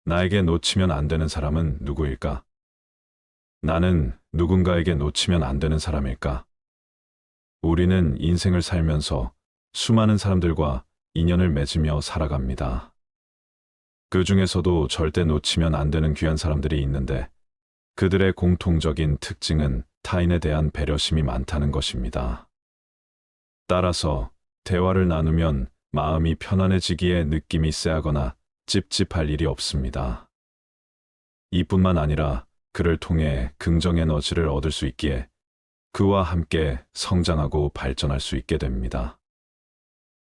나에게 놓치면 안 되는 사람은 누구일까? 나는 누군가에게 놓치면 안 되는 사람일까? 우리는 인생을 살면서 수많은 사람들과 인연을 맺으며 살아갑니다. 그 중에서도 절대 놓치면 안 되는 귀한 사람들이 있는데 그들의 공통적인 특징은 타인에 대한 배려심이 많다는 것입니다. 따라서 대화를 나누면 마음이 편안해지기에 느낌이 쎄하거나 찝찝할 일이 없습니다. 이뿐만 아니라 그를 통해 긍정 에너지를 얻을 수 있기에 그와 함께 성장하고 발전할 수 있게 됩니다.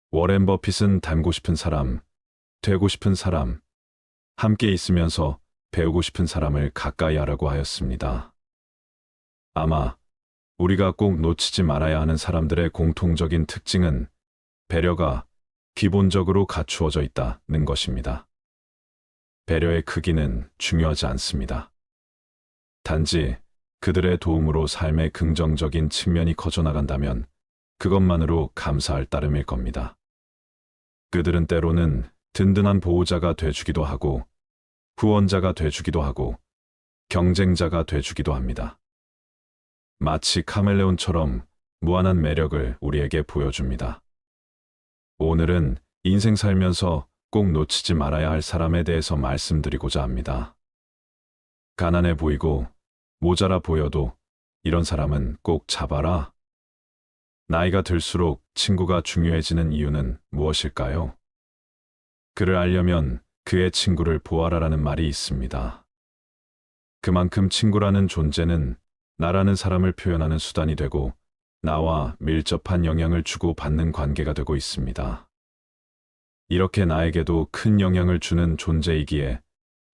워렌 버핏은 닮고 싶은 사람, 되고 싶은 사람, 함께 있으면서 배우고 싶은 사람을 가까이 하라고 하였습니다. 아마 우리가 꼭 놓치지 말아야 하는 사람들의 공통적인 특징은 배려가 기본적으로 갖추어져 있다는 것입니다. 배려의 크기는 중요하지 않습니다. 단지 그들의 도움으로 삶의 긍정적인 측면이 커져 나간다면 그것만으로 감사할 따름일 겁니다. 그들은 때로는 든든한 보호자가 돼주기도 하고 후원자가 돼주기도 하고 경쟁자가 돼주기도 합니다. 마치 카멜레온처럼 무한한 매력을 우리에게 보여줍니다. 오늘은 인생 살면서 꼭 놓치지 말아야 할 사람에 대해서 말씀드리고자 합니다. 가난해 보이고 모자라 보여도 이런 사람은 꼭 잡아라. 나이가 들수록 친구가 중요해지는 이유는 무엇일까요? 그를 알려면 그의 친구를 보아라라는 말이 있습니다. 그만큼 친구라는 존재는 나라는 사람을 표현하는 수단이 되고 나와 밀접한 영향을 주고 받는 관계가 되고 있습니다. 이렇게 나에게도 큰 영향을 주는 존재이기에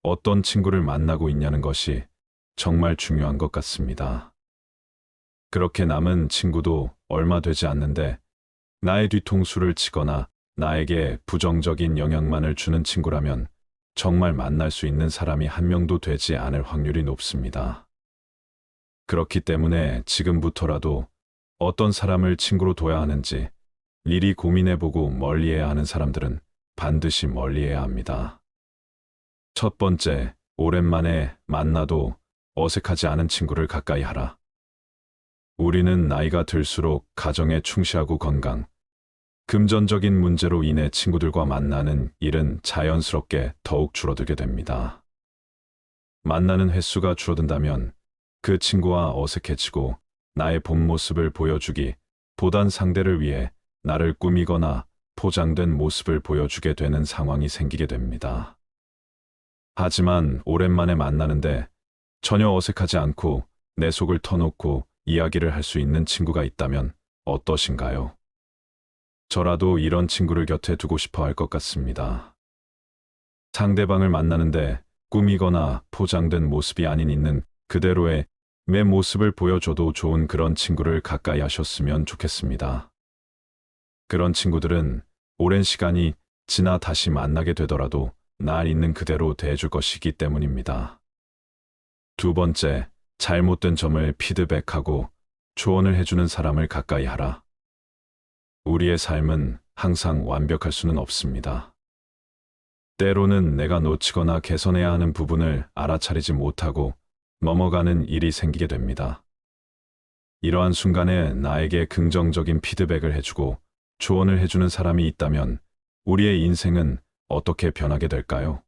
어떤 친구를 만나고 있냐는 것이 정말 중요한 것 같습니다. 그렇게 남은 친구도 얼마 되지 않는데 나의 뒤통수를 치거나 나에게 부정적인 영향만을 주는 친구라면 정말 만날 수 있는 사람이 한 명도 되지 않을 확률이 높습니다. 그렇기 때문에 지금부터라도 어떤 사람을 친구로 둬야 하는지 미리 고민해보고 멀리해야 하는 사람들은 반드시 멀리해야 합니다. 첫 번째, 오랜만에 만나도 어색하지 않은 친구를 가까이 하라. 우리는 나이가 들수록 가정에 충실하고 건강, 금전적인 문제로 인해 친구들과 만나는 일은 자연스럽게 더욱 줄어들게 됩니다. 만나는 횟수가 줄어든다면 그 친구와 어색해지고 나의 본 모습을 보여주기 보단 상대를 위해 나를 꾸미거나 포장된 모습을 보여주게 되는 상황이 생기게 됩니다. 하지만 오랜만에 만나는데 전혀 어색하지 않고 내 속을 터놓고 이야기를 할 수 있는 친구가 있다면 어떠신가요? 저라도 이런 친구를 곁에 두고 싶어 할 것 같습니다. 상대방을 만나는데 꾸미거나 포장된 모습이 아닌 있는 그대로의 내 모습을 보여줘도 좋은 그런 친구를 가까이 하셨으면 좋겠습니다. 그런 친구들은 오랜 시간이 지나 다시 만나게 되더라도 날 있는 그대로 대해줄 것이기 때문입니다. 두 번째, 잘못된 점을 피드백하고 조언을 해주는 사람을 가까이 하라. 우리의 삶은 항상 완벽할 수는 없습니다. 때로는 내가 놓치거나 개선해야 하는 부분을 알아차리지 못하고 넘어가는 일이 생기게 됩니다. 이러한 순간에 나에게 긍정적인 피드백을 해주고 조언을 해주는 사람이 있다면 우리의 인생은 어떻게 변하게 될까요?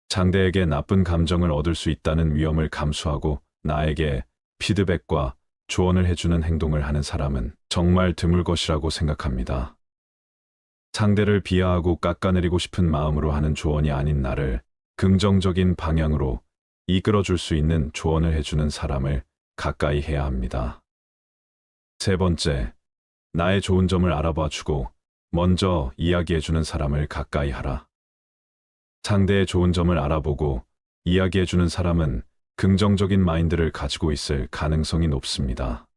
상대에게 나쁜 감정을 얻을 수 있다는 위험을 감수하고 나에게 피드백과 조언을 해주는 행동을 하는 사람은 정말 드물 것이라고 생각합니다. 상대를 비하하고 깎아내리고 싶은 마음으로 하는 조언이 아닌 나를 긍정적인 방향으로 이끌어줄 수 있는 조언을 해주는 사람을 가까이 해야 합니다. 세 번째, 나의 좋은 점을 알아봐주고 먼저 이야기해주는 사람을 가까이 하라. 상대의 좋은 점을 알아보고 이야기해주는 사람은 긍정적인 마인드를 가지고 있을 가능성이 높습니다.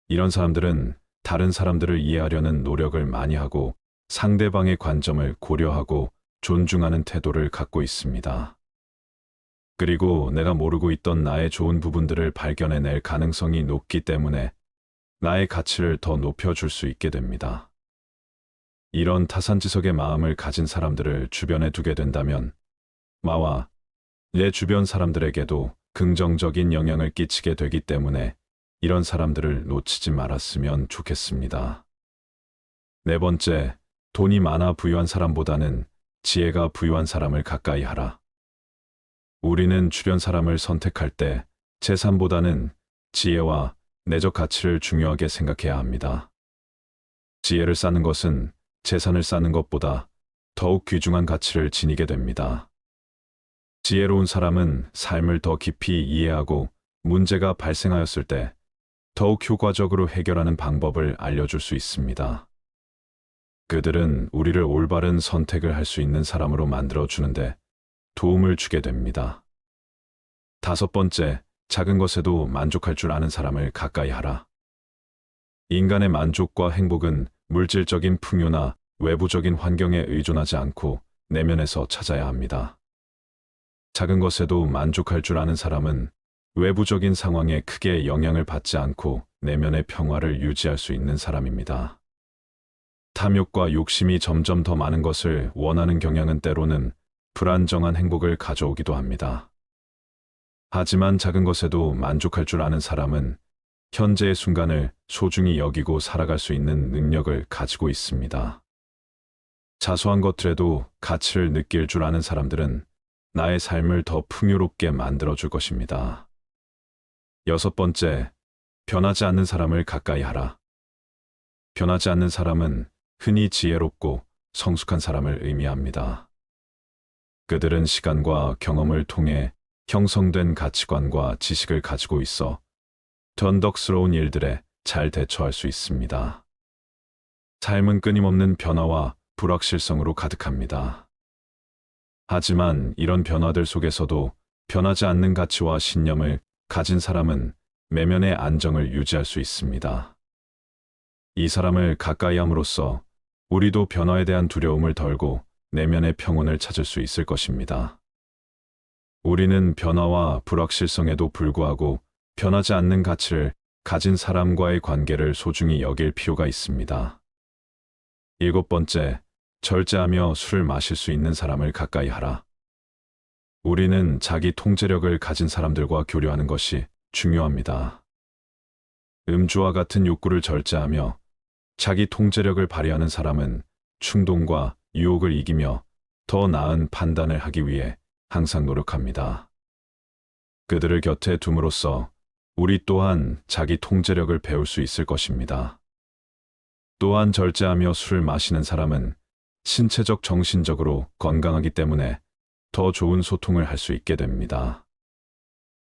이런 사람들은 다른 사람들을 이해하려는 노력을 많이 하고 상대방의 관점을 고려하고 존중하는 태도를 갖고 있습니다. 그리고 내가 모르고 있던 나의 좋은 부분들을 발견해낼 가능성이 높기 때문에 나의 가치를 더 높여줄 수 있게 됩니다. 이런 타산지석의 마음을 가진 사람들을 주변에 두게 된다면 마와 내 주변 사람들에게도 긍정적인 영향을 끼치게 되기 때문에 이런 사람들을 놓치지 말았으면 좋겠습니다. 네 번째, 돈이 많아 부유한 사람보다는 지혜가 부유한 사람을 가까이 하라. 우리는 주변 사람을 선택할 때 재산보다는 지혜와 내적 가치를 중요하게 생각해야 합니다. 지혜를 쌓는 것은 재산을 쌓는 것보다 더욱 귀중한 가치를 지니게 됩니다. 지혜로운 사람은 삶을 더 깊이 이해하고 문제가 발생하였을 때 더욱 효과적으로 해결하는 방법을 알려줄 수 있습니다. 그들은 우리를 올바른 선택을 할 수 있는 사람으로 만들어주는데 도움을 주게 됩니다. 다섯 번째, 작은 것에도 만족할 줄 아는 사람을 가까이 하라. 인간의 만족과 행복은 물질적인 풍요나 외부적인 환경에 의존하지 않고 내면에서 찾아야 합니다. 작은 것에도 만족할 줄 아는 사람은 외부적인 상황에 크게 영향을 받지 않고 내면의 평화를 유지할 수 있는 사람입니다. 탐욕과 욕심이 점점 더 많은 것을 원하는 경향은 때로는 불안정한 행복을 가져오기도 합니다. 하지만 작은 것에도 만족할 줄 아는 사람은 현재의 순간을 소중히 여기고 살아갈 수 있는 능력을 가지고 있습니다. 자소한 것들에도 가치를 느낄 줄 아는 사람들은 나의 삶을 더 풍요롭게 만들어줄 것입니다. 여섯 번째, 변하지 않는 사람을 가까이 하라. 변하지 않는 사람은 흔히 지혜롭고 성숙한 사람을 의미합니다. 그들은 시간과 경험을 통해 형성된 가치관과 지식을 가지고 있어 변덕스러운 일들에 잘 대처할 수 있습니다. 삶은 끊임없는 변화와 불확실성으로 가득합니다. 하지만 이런 변화들 속에서도 변하지 않는 가치와 신념을 가진 사람은 내면의 안정을 유지할 수 있습니다. 이 사람을 가까이 함으로써 우리도 변화에 대한 두려움을 덜고 내면의 평온을 찾을 수 있을 것입니다. 우리는 변화와 불확실성에도 불구하고 변하지 않는 가치를 가진 사람과의 관계를 소중히 여길 필요가 있습니다. 일곱 번째, 절제하며 술을 마실 수 있는 사람을 가까이 하라. 우리는 자기 통제력을 가진 사람들과 교류하는 것이 중요합니다. 음주와 같은 욕구를 절제하며 자기 통제력을 발휘하는 사람은 충동과 유혹을 이기며 더 나은 판단을 하기 위해 항상 노력합니다. 그들을 곁에 둠으로써 우리 또한 자기 통제력을 배울 수 있을 것입니다. 또한 절제하며 술을 마시는 사람은 신체적 정신적으로 건강하기 때문에 더 좋은 소통을 할 수 있게 됩니다.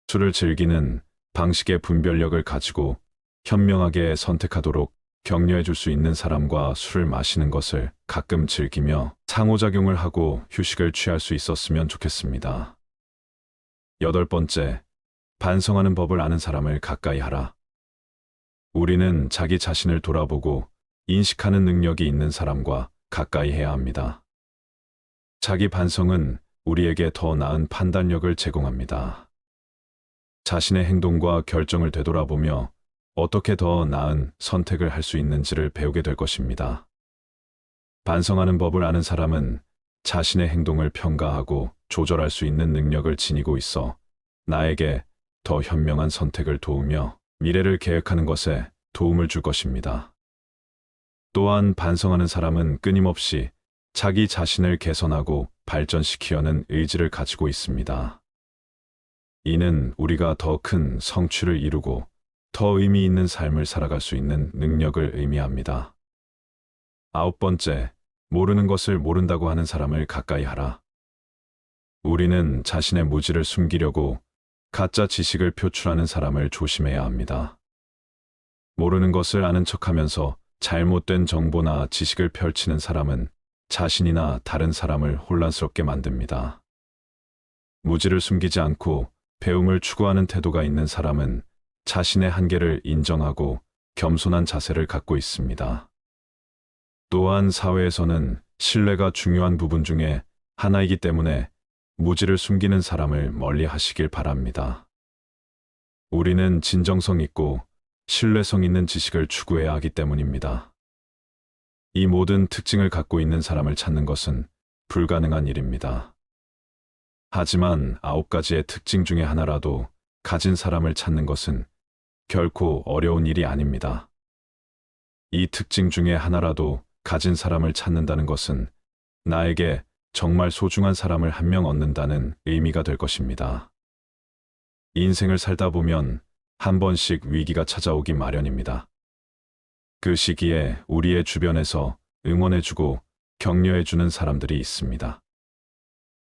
술을 즐기는 방식의 분별력을 가지고 현명하게 선택하도록 격려해 줄 수 있는 사람과 술을 마시는 것을 가끔 즐기며 상호작용을 하고 휴식을 취할 수 있었으면 좋겠습니다. 여덟 번째, 반성하는 법을 아는 사람을 가까이 하라. 우리는 자기 자신을 돌아보고 인식하는 능력이 있는 사람과 가까이 해야 합니다. 자기 반성은 우리에게 더 나은 판단력을 제공합니다. 자신의 행동과 결정을 되돌아보며 어떻게 더 나은 선택을 할 수 있는지를 배우게 될 것입니다. 반성하는 법을 아는 사람은 자신의 행동을 평가하고 조절할 수 있는 능력을 지니고 있어 나에게 더 현명한 선택을 도우며 미래를 계획하는 것에 도움을 줄 것입니다. 또한 반성하는 사람은 끊임없이 자기 자신을 개선하고 발전시키려는 의지를 가지고 있습니다. 이는 우리가 더 큰 성취를 이루고 더 의미 있는 삶을 살아갈 수 있는 능력을 의미합니다. 아홉 번째, 모르는 것을 모른다고 하는 사람을 가까이 하라. 우리는 자신의 무지를 숨기려고 가짜 지식을 표출하는 사람을 조심해야 합니다. 모르는 것을 아는 척하면서 잘못된 정보나 지식을 펼치는 사람은 자신이나 다른 사람을 혼란스럽게 만듭니다. 무지를 숨기지 않고 배움을 추구하는 태도가 있는 사람은 자신의 한계를 인정하고 겸손한 자세를 갖고 있습니다. 또한 사회에서는 신뢰가 중요한 부분 중에 하나이기 때문에 무지를 숨기는 사람을 멀리 하시길 바랍니다. 우리는 진정성 있고 신뢰성 있는 지식을 추구해야 하기 때문입니다. 이 모든 특징을 갖고 있는 사람을 찾는 것은 불가능한 일입니다. 하지만 9가지의 특징 중에 하나라도 가진 사람을 찾는 것은 결코 어려운 일이 아닙니다. 이 특징 중에 하나라도 가진 사람을 찾는다는 것은 나에게 정말 소중한 사람을 한 명 얻는다는 의미가 될 것입니다. 인생을 살다 보면 한 번씩 위기가 찾아오기 마련입니다. 그 시기에 우리의 주변에서 응원해주고 격려해주는 사람들이 있습니다.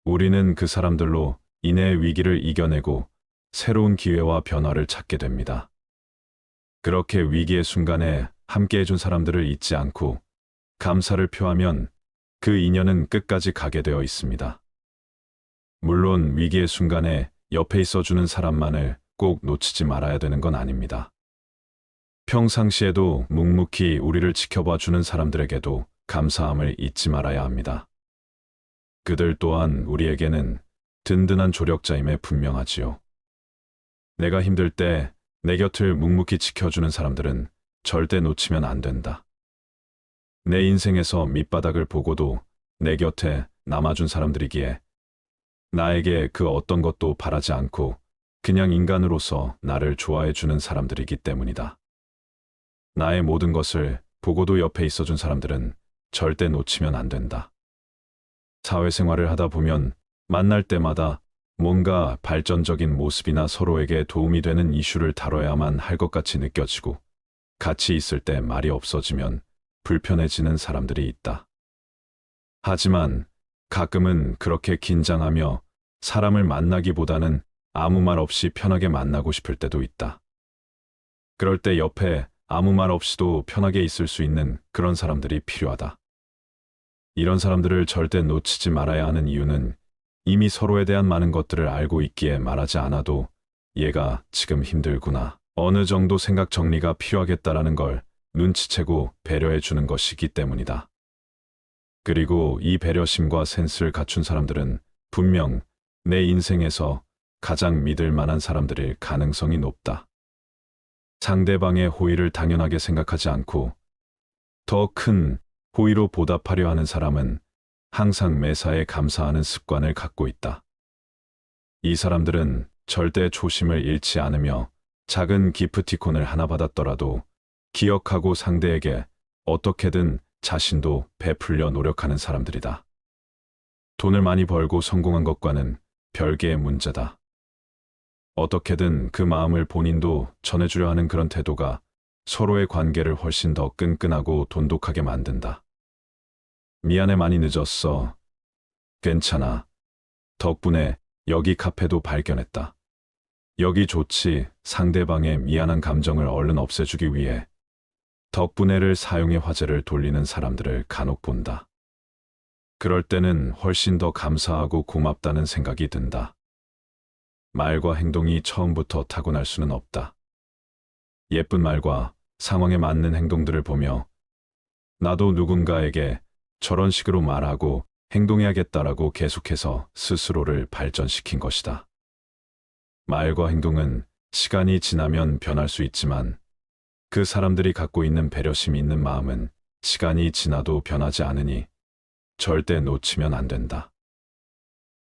우리는 그 사람들로 인해 위기를 이겨내고 새로운 기회와 변화를 찾게 됩니다. 그렇게 위기의 순간에 함께 해준 사람들을 잊지 않고 감사를 표하면 그 인연은 끝까지 가게 되어 있습니다. 물론 위기의 순간에 옆에 있어주는 사람만을 꼭 놓치지 말아야 되는 건 아닙니다. 평상시에도 묵묵히 우리를 지켜봐 주는 사람들에게도 감사함을 잊지 말아야 합니다. 그들 또한 우리에게는 든든한 조력자임에 분명하지요. 내가 힘들 때 내 곁을 묵묵히 지켜주는 사람들은 절대 놓치면 안 된다. 내 인생에서 밑바닥을 보고도 내 곁에 남아준 사람들이기에 나에게 그 어떤 것도 바라지 않고 그냥 인간으로서 나를 좋아해 주는 사람들이기 때문이다. 나의 모든 것을 보고도 옆에 있어준 사람들은 절대 놓치면 안 된다. 사회생활을 하다 보면 만날 때마다 뭔가 발전적인 모습이나 서로에게 도움이 되는 이슈를 다뤄야만 할 것 같이 느껴지고 같이 있을 때 말이 없어지면 불편해지는 사람들이 있다. 하지만 가끔은 그렇게 긴장하며 사람을 만나기보다는 아무 말 없이 편하게 만나고 싶을 때도 있다. 그럴 때 옆에 아무 말 없이도 편하게 있을 수 있는 그런 사람들이 필요하다. 이런 사람들을 절대 놓치지 말아야 하는 이유는 이미 서로에 대한 많은 것들을 알고 있기에 말하지 않아도 얘가 지금 힘들구나, 어느 정도 생각 정리가 필요하겠다라는 걸 눈치채고 배려해 주는 것이기 때문이다. 그리고 이 배려심과 센스를 갖춘 사람들은 분명 내 인생에서 가장 믿을 만한 사람들일 가능성이 높다. 상대방의 호의를 당연하게 생각하지 않고 더 큰 호의로 보답하려 하는 사람은 항상 매사에 감사하는 습관을 갖고 있다. 이 사람들은 절대 초심을 잃지 않으며 작은 기프티콘을 하나 받았더라도 기억하고 상대에게 어떻게든 자신도 베풀려 노력하는 사람들이다. 돈을 많이 벌고 성공한 것과는 별개의 문제다. 어떻게든 그 마음을 본인도 전해주려 하는 그런 태도가 서로의 관계를 훨씬 더 끈끈하고 돈독하게 만든다. 미안해, 많이 늦었어. 괜찮아. 덕분에 여기 카페도 발견했다. 여기 좋지. 상대방의 미안한 감정을 얼른 없애주기 위해 덕분에를 사용해 화제를 돌리는 사람들을 간혹 본다. 그럴 때는 훨씬 더 감사하고 고맙다는 생각이 든다. 말과 행동이 처음부터 타고날 수는 없다. 예쁜 말과 상황에 맞는 행동들을 보며 나도 누군가에게 저런 식으로 말하고 행동해야겠다라고 계속해서 스스로를 발전시킨 것이다. 말과 행동은 시간이 지나면 변할 수 있지만 그 사람들이 갖고 있는 배려심 있는 마음은 시간이 지나도 변하지 않으니 절대 놓치면 안 된다.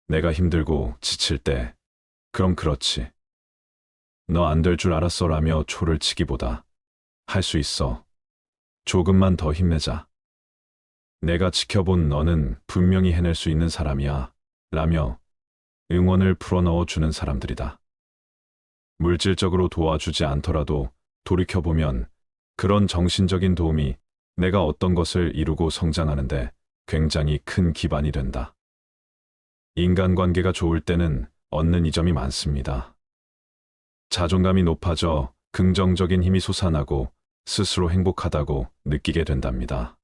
내가 힘들고 지칠 때 그럼 그렇지. 너 안 될 줄 알았어라며 초를 치기보다 할 수 있어. 조금만 더 힘내자. 내가 지켜본 너는 분명히 해낼 수 있는 사람이야. 라며 응원을 풀어넣어 주는 사람들이다. 물질적으로 도와주지 않더라도 돌이켜보면 그런 정신적인 도움이 내가 어떤 것을 이루고 성장하는데 굉장히 큰 기반이 된다. 인간관계가 좋을 때는 얻는 이점이 많습니다. 자존감이 높아져 긍정적인 힘이 솟아나고 스스로 행복하다고 느끼게 된답니다.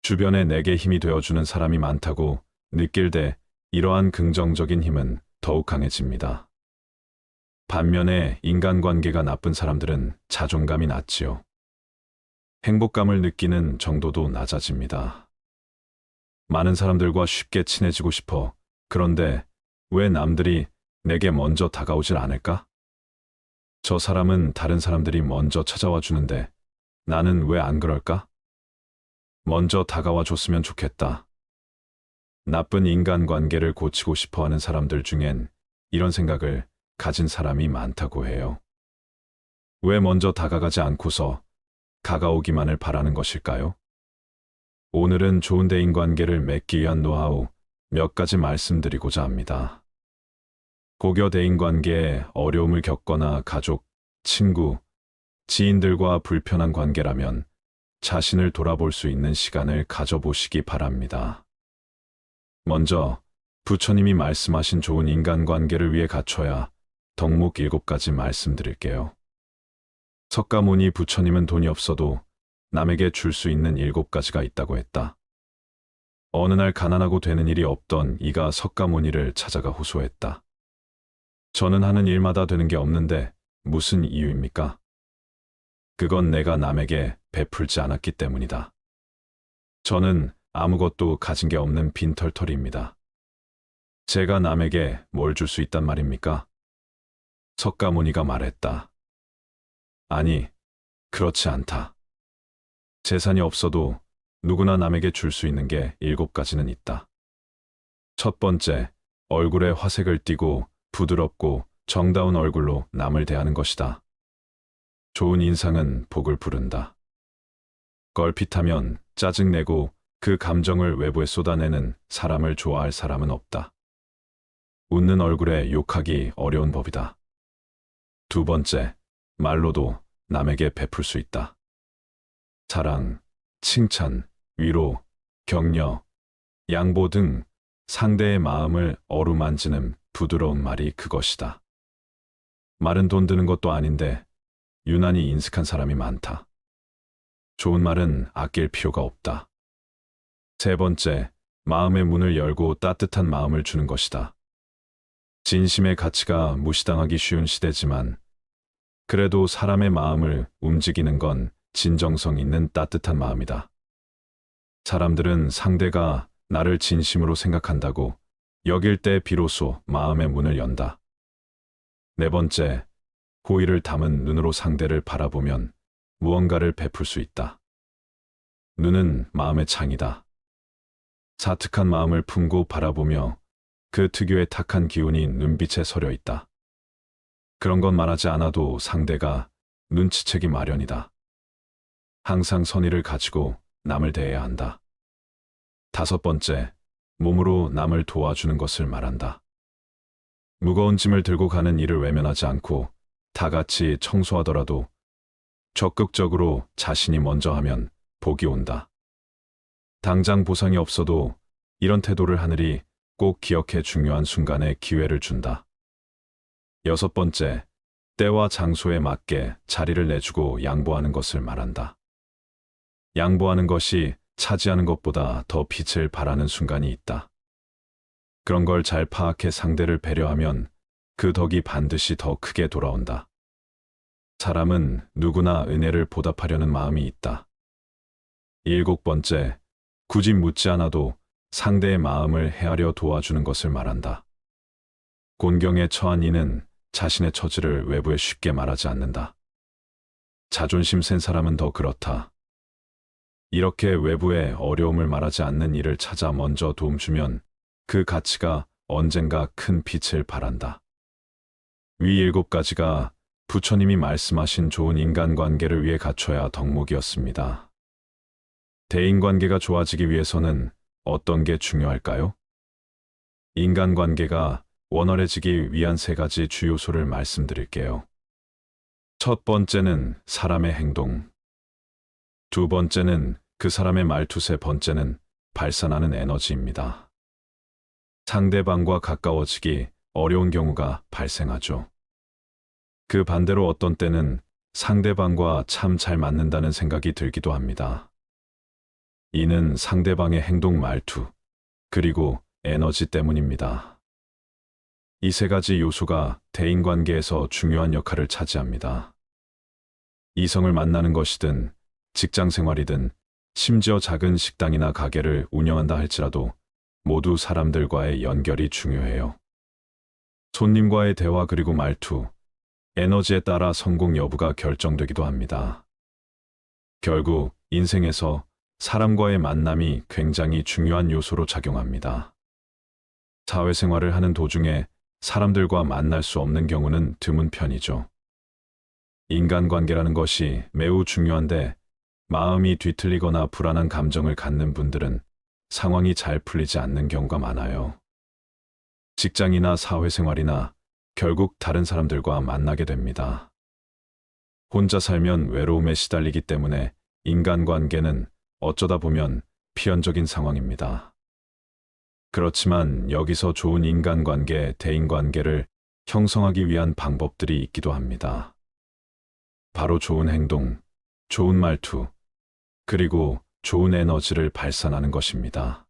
주변에 내게 힘이 되어주는 사람이 많다고 느낄 때 이러한 긍정적인 힘은 더욱 강해집니다. 반면에 인간관계가 나쁜 사람들은 자존감이 낮지요. 행복감을 느끼는 정도도 낮아집니다. 많은 사람들과 쉽게 친해지고 싶어. 그런데 왜 남들이 내게 먼저 다가오질 않을까? 저 사람은 다른 사람들이 먼저 찾아와 주는데 나는 왜 안 그럴까? 먼저 다가와 줬으면 좋겠다. 나쁜 인간관계를 고치고 싶어 하는 사람들 중엔 이런 생각을 가진 사람이 많다고 해요. 왜 먼저 다가가지 않고서 다가오기만을 바라는 것일까요? 오늘은 좋은 대인관계를 맺기 위한 노하우 몇 가지 말씀드리고자 합니다. 고교 대인관계에 어려움을 겪거나 가족, 친구, 지인들과 불편한 관계라면 자신을 돌아볼 수 있는 시간을 가져보시기 바랍니다. 먼저 부처님이 말씀하신 좋은 인간관계를 위해 갖춰야 덕목 7가지 말씀드릴게요. 석가모니 부처님은 돈이 없어도 남에게 줄 수 있는 7가지가 있다고 했다. 어느 날 가난하고 되는 일이 없던 이가 석가모니를 찾아가 호소했다. 저는 하는 일마다 되는 게 없는데 무슨 이유입니까? 그건 내가 남에게 베풀지 않았기 때문이다. 저는 아무것도 가진 게 없는 빈털터리입니다. 제가 남에게 뭘 줄 수 있단 말입니까? 석가모니가 말했다. 아니, 그렇지 않다. 재산이 없어도 누구나 남에게 줄 수 있는 게 7가지는 있다. 첫 번째, 얼굴에 화색을 띠고 부드럽고 정다운 얼굴로 남을 대하는 것이다. 좋은 인상은 복을 부른다. 걸핏하면 짜증내고 그 감정을 외부에 쏟아내는 사람을 좋아할 사람은 없다. 웃는 얼굴에 욕하기 어려운 법이다. 두 번째, 말로도 남에게 베풀 수 있다. 사랑, 칭찬, 위로, 격려, 양보 등 상대의 마음을 어루만지는 부드러운 말이 그것이다. 말은 돈 드는 것도 아닌데 유난히 인색한 사람이 많다. 좋은 말은 아낄 필요가 없다. 세 번째, 마음의 문을 열고 따뜻한 마음을 주는 것이다. 진심의 가치가 무시당하기 쉬운 시대지만 그래도 사람의 마음을 움직이는 건 진정성 있는 따뜻한 마음이다. 사람들은 상대가 나를 진심으로 생각한다고 여길 때 비로소 마음의 문을 연다. 네 번째, 호의를 담은 눈으로 상대를 바라보면 무언가를 베풀 수 있다. 눈은 마음의 창이다. 사특한 마음을 품고 바라보며 그 특유의 탁한 기운이 눈빛에 서려 있다. 그런 건 말하지 않아도 상대가 눈치채기 마련이다. 항상 선의를 가지고 남을 대해야 한다. 다섯 번째, 몸으로 남을 도와주는 것을 말한다. 무거운 짐을 들고 가는 일을 외면하지 않고 다 같이 청소하더라도 적극적으로 자신이 먼저 하면 복이 온다. 당장 보상이 없어도 이런 태도를 하늘이 꼭 기억해 중요한 순간에 기회를 준다. 여섯 번째, 때와 장소에 맞게 자리를 내주고 양보하는 것을 말한다. 양보하는 것이 차지하는 것보다 더 빛을 발하는 순간이 있다. 그런 걸 잘 파악해 상대를 배려하면 그 덕이 반드시 더 크게 돌아온다. 사람은 누구나 은혜를 보답하려는 마음이 있다. 7번째, 굳이 묻지 않아도 상대의 마음을 헤아려 도와주는 것을 말한다. 곤경에 처한 이는 자신의 처지를 외부에 쉽게 말하지 않는다. 자존심 센 사람은 더 그렇다. 이렇게 외부에 어려움을 말하지 않는 이를 찾아 먼저 도움 주면 그 가치가 언젠가 큰 빛을 발한다. 위 7가지가 부처님이 말씀하신 좋은 인간관계를 위해 갖춰야 덕목이었습니다. 대인관계가 좋아지기 위해서는 어떤 게 중요할까요? 인간관계가 원활해지기 위한 3가지 주요소를 말씀드릴게요. 첫 번째는 사람의 행동. 두 번째는 그 사람의 말투, 세 번째는 발산하는 에너지입니다. 상대방과 가까워지기 어려운 경우가 발생하죠. 그 반대로 어떤 때는 상대방과 참 잘 맞는다는 생각이 들기도 합니다. 이는 상대방의 행동, 말투, 그리고 에너지 때문입니다. 이 3가지 요소가 대인관계에서 중요한 역할을 차지합니다. 이성을 만나는 것이든 직장 생활이든 심지어 작은 식당이나 가게를 운영한다 할지라도 모두 사람들과의 연결이 중요해요. 손님과의 대화 그리고 말투, 에너지에 따라 성공 여부가 결정되기도 합니다. 결국 인생에서 사람과의 만남이 굉장히 중요한 요소로 작용합니다. 사회생활을 하는 도중에 사람들과 만날 수 없는 경우는 드문 편이죠. 인간관계라는 것이 매우 중요한데 마음이 뒤틀리거나 불안한 감정을 갖는 분들은 상황이 잘 풀리지 않는 경우가 많아요. 직장이나 사회생활이나 결국 다른 사람들과 만나게 됩니다. 혼자 살면 외로움에 시달리기 때문에 인간관계는 어쩌다 보면 필연적인 상황입니다. 그렇지만 여기서 좋은 인간관계, 대인관계를 형성하기 위한 방법들이 있기도 합니다. 바로 좋은 행동, 좋은 말투, 그리고 좋은 에너지를 발산하는 것입니다.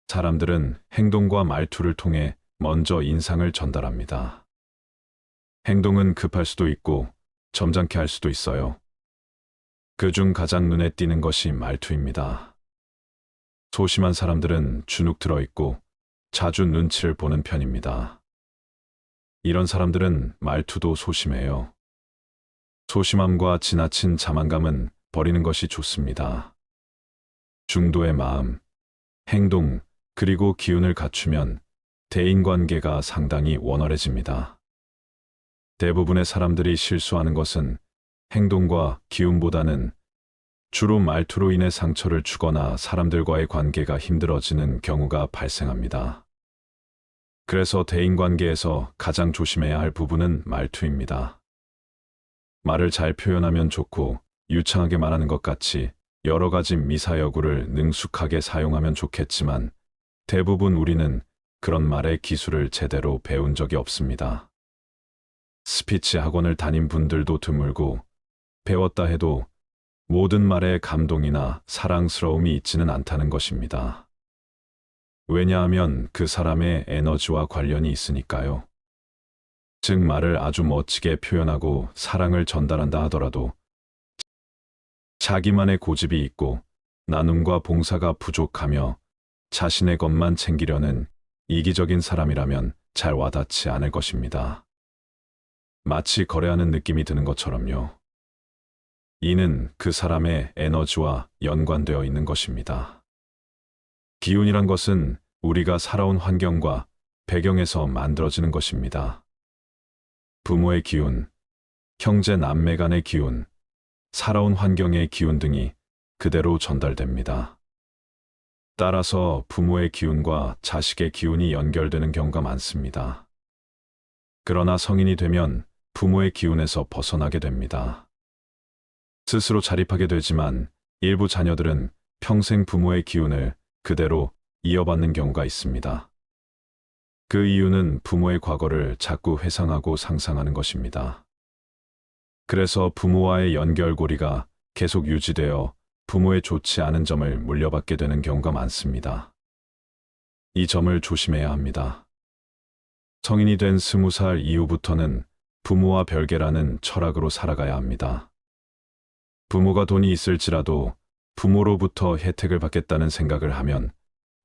사람들은 행동과 말투를 통해 먼저 인상을 전달합니다. 행동은 급할 수도 있고 점잖게 할 수도 있어요. 그중 가장 눈에 띄는 것이 말투입니다. 소심한 사람들은 주눅 들어 있고 자주 눈치를 보는 편입니다. 이런 사람들은 말투도 소심해요. 소심함과 지나친 자만감은 버리는 것이 좋습니다. 중도의 마음, 행동, 그리고 기운을 갖추면 대인관계가 상당히 원활해집니다. 대부분의 사람들이 실수하는 것은 행동과 기운보다는 주로 말투로 인해 상처를 주거나 사람들과의 관계가 힘들어지는 경우가 발생합니다. 그래서 대인관계에서 가장 조심해야 할 부분은 말투입니다. 말을 잘 표현하면 좋고 유창하게 말하는 것 같이 여러 가지 미사여구를 능숙하게 사용하면 좋겠지만 대부분 우리는 그런 말의 기술을 제대로 배운 적이 없습니다. 스피치 학원을 다닌 분들도 드물고 배웠다 해도 모든 말에 감동이나 사랑스러움이 있지는 않다는 것입니다. 왜냐하면 그 사람의 에너지와 관련이 있으니까요. 즉 말을 아주 멋지게 표현하고 사랑을 전달한다 하더라도 자기만의 고집이 있고 나눔과 봉사가 부족하며 자신의 것만 챙기려는 이기적인 사람이라면 잘 와닿지 않을 것입니다. 마치 거래하는 느낌이 드는 것처럼요. 이는 그 사람의 에너지와 연관되어 있는 것입니다. 기운이란 것은 우리가 살아온 환경과 배경에서 만들어지는 것입니다. 부모의 기운, 형제 남매 간의 기운, 살아온 환경의 기운 등이 그대로 전달됩니다. 따라서 부모의 기운과 자식의 기운이 연결되는 경우가 많습니다. 그러나 성인이 되면 부모의 기운에서 벗어나게 됩니다. 스스로 자립하게 되지만 일부 자녀들은 평생 부모의 기운을 그대로 이어받는 경우가 있습니다. 그 이유는 부모의 과거를 자꾸 회상하고 상상하는 것입니다. 그래서 부모와의 연결고리가 계속 유지되어 부모의 좋지 않은 점을 물려받게 되는 경우가 많습니다. 이 점을 조심해야 합니다. 성인이 된 20살 이후부터는 부모와 별개라는 철학으로 살아가야 합니다. 부모가 돈이 있을지라도 부모로부터 혜택을 받겠다는 생각을 하면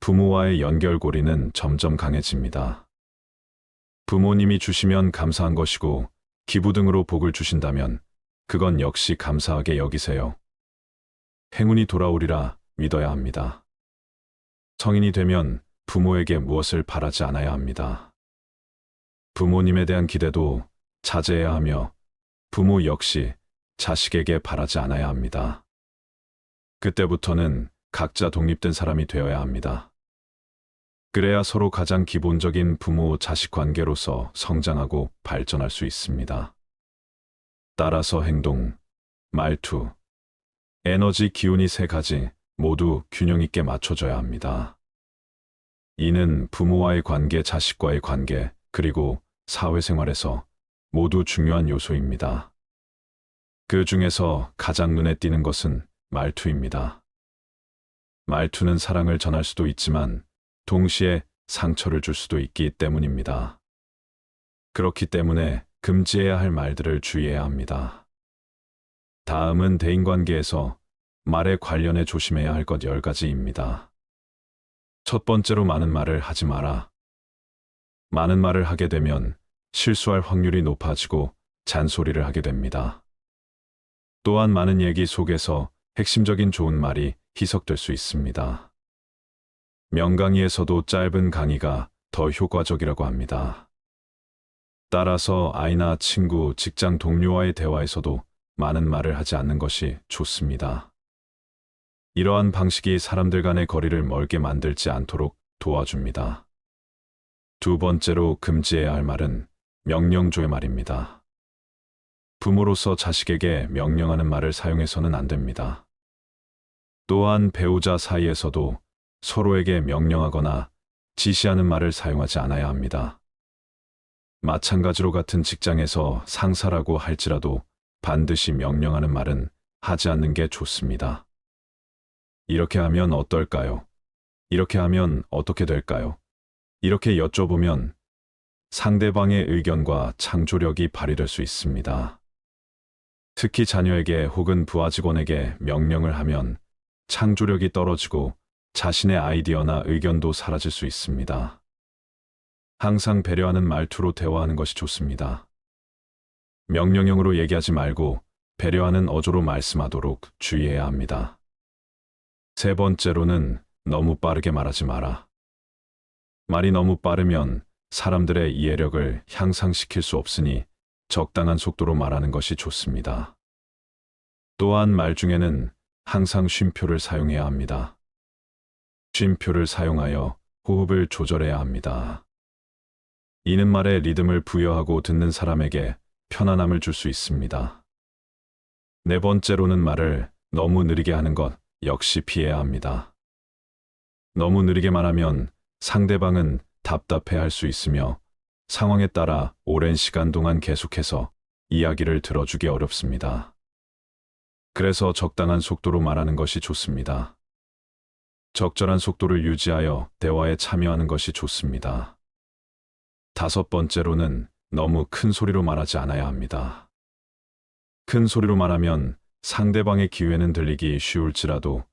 부모와의 연결고리는 점점 강해집니다. 부모님이 주시면 감사한 것이고 기부 등으로 복을 주신다면 그건 역시 감사하게 여기세요. 행운이 돌아오리라 믿어야 합니다. 성인이 되면 부모에게 무엇을 바라지 않아야 합니다. 부모님에 대한 기대도 자제해야 하며 부모 역시 자식에게 바라지 않아야 합니다. 그때부터는 각자 독립된 사람이 되어야 합니다. 그래야 서로 가장 기본적인 부모-자식 관계로서 성장하고 발전할 수 있습니다. 따라서 행동, 말투, 에너지, 기운이 세 가지 모두 균형 있게 맞춰져야 합니다. 이는 부모와의 관계, 자식과의 관계, 그리고 사회생활에서 모두 중요한 요소입니다. 그 중에서 가장 눈에 띄는 것은 말투입니다. 말투는 사랑을 전할 수도 있지만 동시에 상처를 줄 수도 있기 때문입니다. 그렇기 때문에 금지해야 할 말들을 주의해야 합니다. 다음은 대인관계에서 말에 관련해 조심해야 할 것 10가지입니다. 첫 번째로 많은 말을 하지 마라. 많은 말을 하게 되면 실수할 확률이 높아지고 잔소리를 하게 됩니다. 또한 많은 얘기 속에서 핵심적인 좋은 말이 희석될 수 있습니다. 명강의에서도 짧은 강의가 더 효과적이라고 합니다. 따라서 아이나 친구, 직장 동료와의 대화에서도 많은 말을 하지 않는 것이 좋습니다. 이러한 방식이 사람들 간의 거리를 멀게 만들지 않도록 도와줍니다. 두 번째로 금지해야 할 말은 명령조의 말입니다. 부모로서 자식에게 명령하는 말을 사용해서는 안 됩니다. 또한 배우자 사이에서도 서로에게 명령하거나 지시하는 말을 사용하지 않아야 합니다. 마찬가지로 같은 직장에서 상사라고 할지라도 반드시 명령하는 말은 하지 않는 게 좋습니다. 이렇게 하면 어떨까요? 이렇게 하면 어떻게 될까요? 이렇게 여쭤보면 상대방의 의견과 창조력이 발휘될 수 있습니다. 특히 자녀에게 혹은 부하 직원에게 명령을 하면 창조력이 떨어지고 자신의 아이디어나 의견도 사라질 수 있습니다. 항상 배려하는 말투로 대화하는 것이 좋습니다. 명령형으로 얘기하지 말고 배려하는 어조로 말씀하도록 주의해야 합니다. 세 번째로는 너무 빠르게 말하지 마라. 말이 너무 빠르면 사람들의 이해력을 향상시킬 수 없으니 적당한 속도로 말하는 것이 좋습니다. 또한 말 중에는 항상 쉼표를 사용해야 합니다. 쉼표를 사용하여 호흡을 조절해야 합니다. 이는 말에 리듬을 부여하고 듣는 사람에게 편안함을 줄 수 있습니다. 네 번째로는 말을 너무 느리게 하는 것 역시 피해야 합니다. 너무 느리게 말하면 상대방은 답답해할 수 있으며 상황에 따라 오랜 시간 동안 계속해서 이야기를 들어주기 어렵습니다. 그래서 적당한 속도로 말하는 것이 좋습니다. 적절한 속도를 유지하여 대화에 참여하는 것이 좋습니다. 다섯 번째로는 너무 큰 소리로 말하지 않아야 합니다. 큰 소리로 말하면 상대방의 귀에는 들리기 쉬울지라도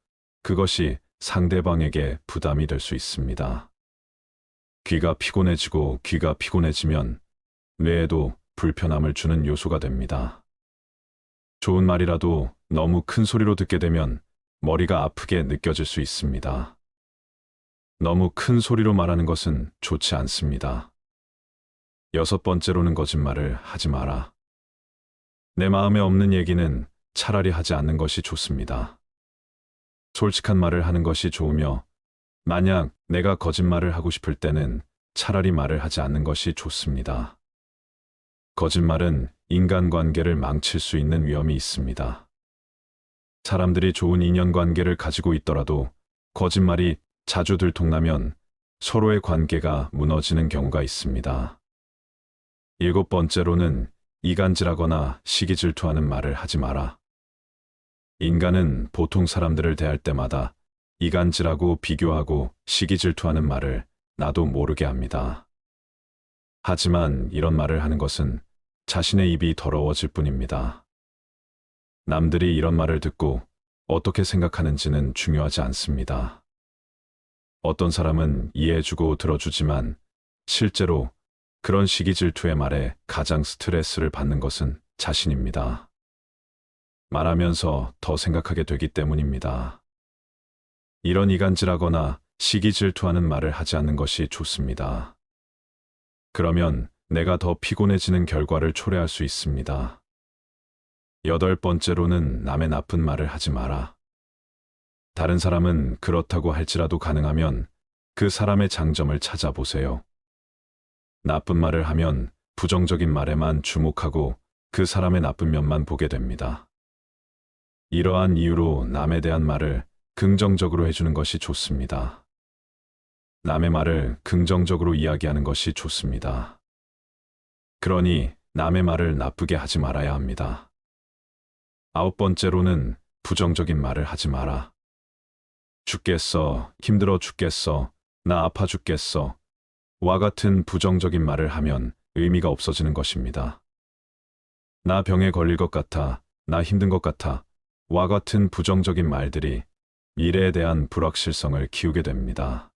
그것이 상대방에게 부담이 될 수 있습니다. 귀가 피곤해지면 뇌에도 불편함을 주는 요소가 됩니다. 좋은 말이라도 너무 큰 소리로 듣게 되면 머리가 아프게 느껴질 수 있습니다. 너무 큰 소리로 말하는 것은 좋지 않습니다. 여섯 번째로는 거짓말을 하지 마라. 내 마음에 없는 얘기는 차라리 하지 않는 것이 좋습니다. 솔직한 말을 하는 것이 좋으며 만약 내가 거짓말을 하고 싶을 때는 차라리 말을 하지 않는 것이 좋습니다. 거짓말은 인간관계를 망칠 수 있는 위험이 있습니다. 사람들이 좋은 인연관계를 가지고 있더라도 거짓말이 자주 들통나면 서로의 관계가 무너지는 경우가 있습니다. 일곱 번째로는 이간질하거나 시기 질투하는 말을 하지 마라. 인간은 보통 사람들을 대할 때마다 이간질하고 비교하고 시기 질투하는 말을 나도 모르게 합니다. 하지만 이런 말을 하는 것은 자신의 입이 더러워질 뿐입니다. 남들이 이런 말을 듣고 어떻게 생각하는지는 중요하지 않습니다. 어떤 사람은 이해해주고 들어주지만 실제로 그런 시기 질투의 말에 가장 스트레스를 받는 것은 자신입니다. 말하면서 더 생각하게 되기 때문입니다. 이런 이간질하거나 시기 질투하는 말을 하지 않는 것이 좋습니다. 그러면 내가 더 피곤해지는 결과를 초래할 수 있습니다. 여덟 번째로는 남의 나쁜 말을 하지 마라. 다른 사람은 그렇다고 할지라도 가능하면 그 사람의 장점을 찾아보세요. 나쁜 말을 하면 부정적인 말에만 주목하고 그 사람의 나쁜 면만 보게 됩니다. 이러한 이유로 남에 대한 말을 긍정적으로 해주는 것이 좋습니다. 남의 말을 긍정적으로 이야기하는 것이 좋습니다. 그러니 남의 말을 나쁘게 하지 말아야 합니다. 아홉 번째로는 부정적인 말을 하지 마라. 죽겠어, 힘들어 죽겠어, 나 아파 죽겠어. 와 같은 부정적인 말을 하면 의미가 없어지는 것입니다. 나 병에 걸릴 것 같아, 나 힘든 것 같아. 와 같은 부정적인 말들이 미래에 대한 불확실성을 키우게 됩니다.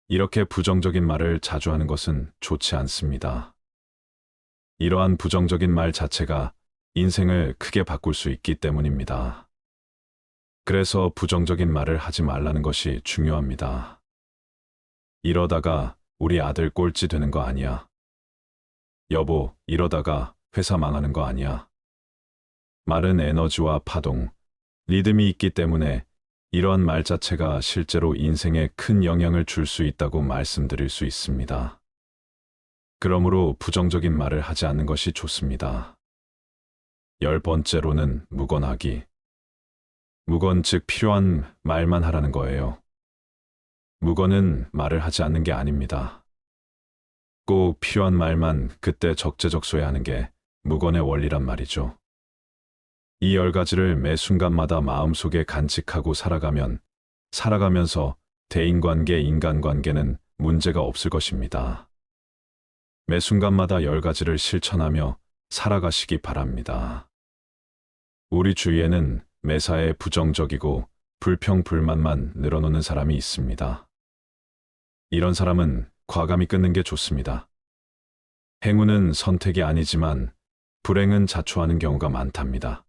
이렇게 부정적인 말을 자주 하는 것은 좋지 않습니다. 이러한 부정적인 말 자체가 인생을 크게 바꿀 수 있기 때문입니다. 그래서 부정적인 말을 하지 말라는 것이 중요합니다. 이러다가 우리 아들 꼴찌 되는 거 아니야. 여보, 이러다가 회사 망하는 거 아니야. 말은 에너지와 파동, 리듬이 있기 때문에 이러한 말 자체가 실제로 인생에 큰 영향을 줄 수 있다고 말씀드릴 수 있습니다. 그러므로 부정적인 말을 하지 않는 것이 좋습니다. 10번째로는 묵언하기. 묵언 즉 필요한 말만 하라는 거예요. 묵언은 말을 하지 않는 게 아닙니다. 꼭 필요한 말만 그때 적재적소에 하는 게 묵언의 원리란 말이죠. 이 10가지를 매 순간마다 마음속에 간직하고 살아가면서 대인관계, 인간관계는 문제가 없을 것입니다. 매 순간마다 10가지를 실천하며 살아가시기 바랍니다. 우리 주위에는 매사에 부정적이고 불평불만만 늘어놓는 사람이 있습니다. 이런 사람은 과감히 끊는 게 좋습니다. 행운은 선택이 아니지만 불행은 자초하는 경우가 많답니다.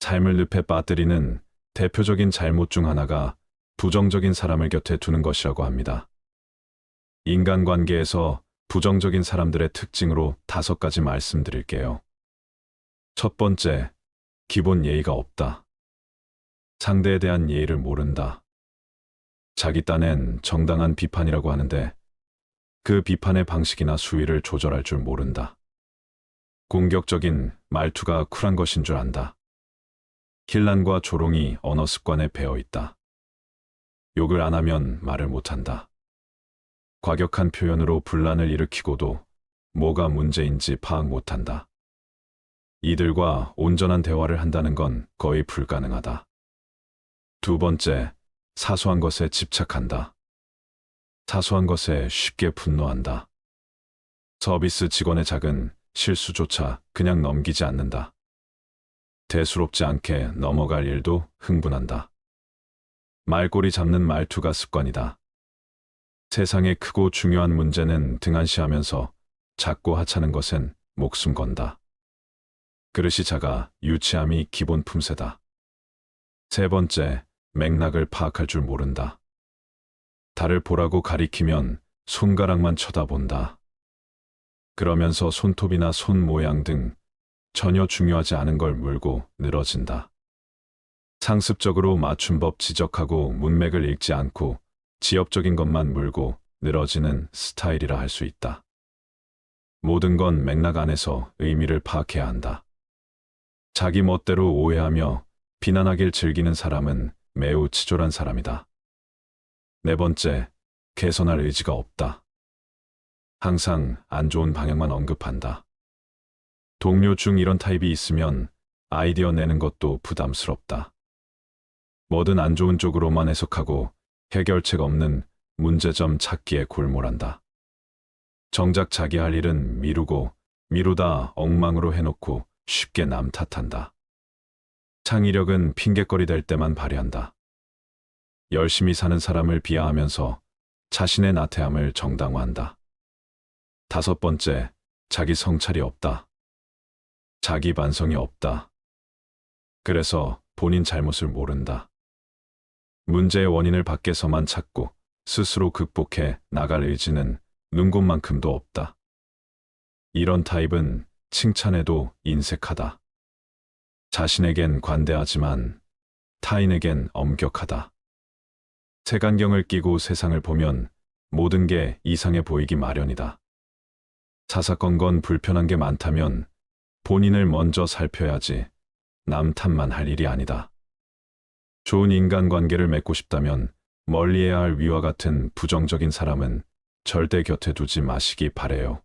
삶을 늪에 빠뜨리는 대표적인 잘못 중 하나가 부정적인 사람을 곁에 두는 것이라고 합니다. 인간관계에서 부정적인 사람들의 특징으로 5가지 말씀드릴게요. 첫 번째, 기본 예의가 없다. 상대에 대한 예의를 모른다. 자기 딴엔 정당한 비판이라고 하는데 그 비판의 방식이나 수위를 조절할 줄 모른다. 공격적인 말투가 쿨한 것인 줄 안다. 혼란과 조롱이 언어 습관에 배어 있다. 욕을 안 하면 말을 못한다. 과격한 표현으로 분란을 일으키고도 뭐가 문제인지 파악 못한다. 이들과 온전한 대화를 한다는 건 거의 불가능하다. 두 번째, 사소한 것에 집착한다. 사소한 것에 쉽게 분노한다. 서비스 직원의 작은 실수조차 그냥 넘기지 않는다. 대수롭지 않게 넘어갈 일도 흥분한다. 말꼬리 잡는 말투가 습관이다. 세상의 크고 중요한 문제는 등한시하면서 작고 하찮은 것엔 목숨 건다. 그릇이 작아 유치함이 기본 품새다. 세 번째, 맥락을 파악할 줄 모른다. 달을 보라고 가리키면 손가락만 쳐다본다. 그러면서 손톱이나 손 모양 등 전혀 중요하지 않은 걸 물고 늘어진다. 상습적으로 맞춤법 지적하고 문맥을 읽지 않고 지엽적인 것만 물고 늘어지는 스타일이라 할 수 있다. 모든 건 맥락 안에서 의미를 파악해야 한다. 자기 멋대로 오해하며 비난하길 즐기는 사람은 매우 치졸한 사람이다. 네 번째, 개선할 의지가 없다. 항상 안 좋은 방향만 언급한다. 동료 중 이런 타입이 있으면 아이디어 내는 것도 부담스럽다. 뭐든 안 좋은 쪽으로만 해석하고 해결책 없는 문제점 찾기에 골몰한다. 정작 자기 할 일은 미루다 엉망으로 해놓고 쉽게 남 탓한다. 창의력은 핑곗거리 될 때만 발휘한다. 열심히 사는 사람을 비하하면서 자신의 나태함을 정당화한다. 다섯 번째, 자기 성찰이 없다. 자기 반성이 없다. 그래서 본인 잘못을 모른다. 문제의 원인을 밖에서만 찾고 스스로 극복해 나갈 의지는 눈곱만큼도 없다. 이런 타입은 칭찬해도 인색하다. 자신에겐 관대하지만 타인에겐 엄격하다. 색안경을 끼고 세상을 보면 모든 게 이상해 보이기 마련이다. 사사건건 불편한 게 많다면 본인을 먼저 살펴야지 남 탓만 할 일이 아니다. 좋은 인간관계를 맺고 싶다면 멀리해야 할 위와 같은 부정적인 사람은 절대 곁에 두지 마시기 바래요.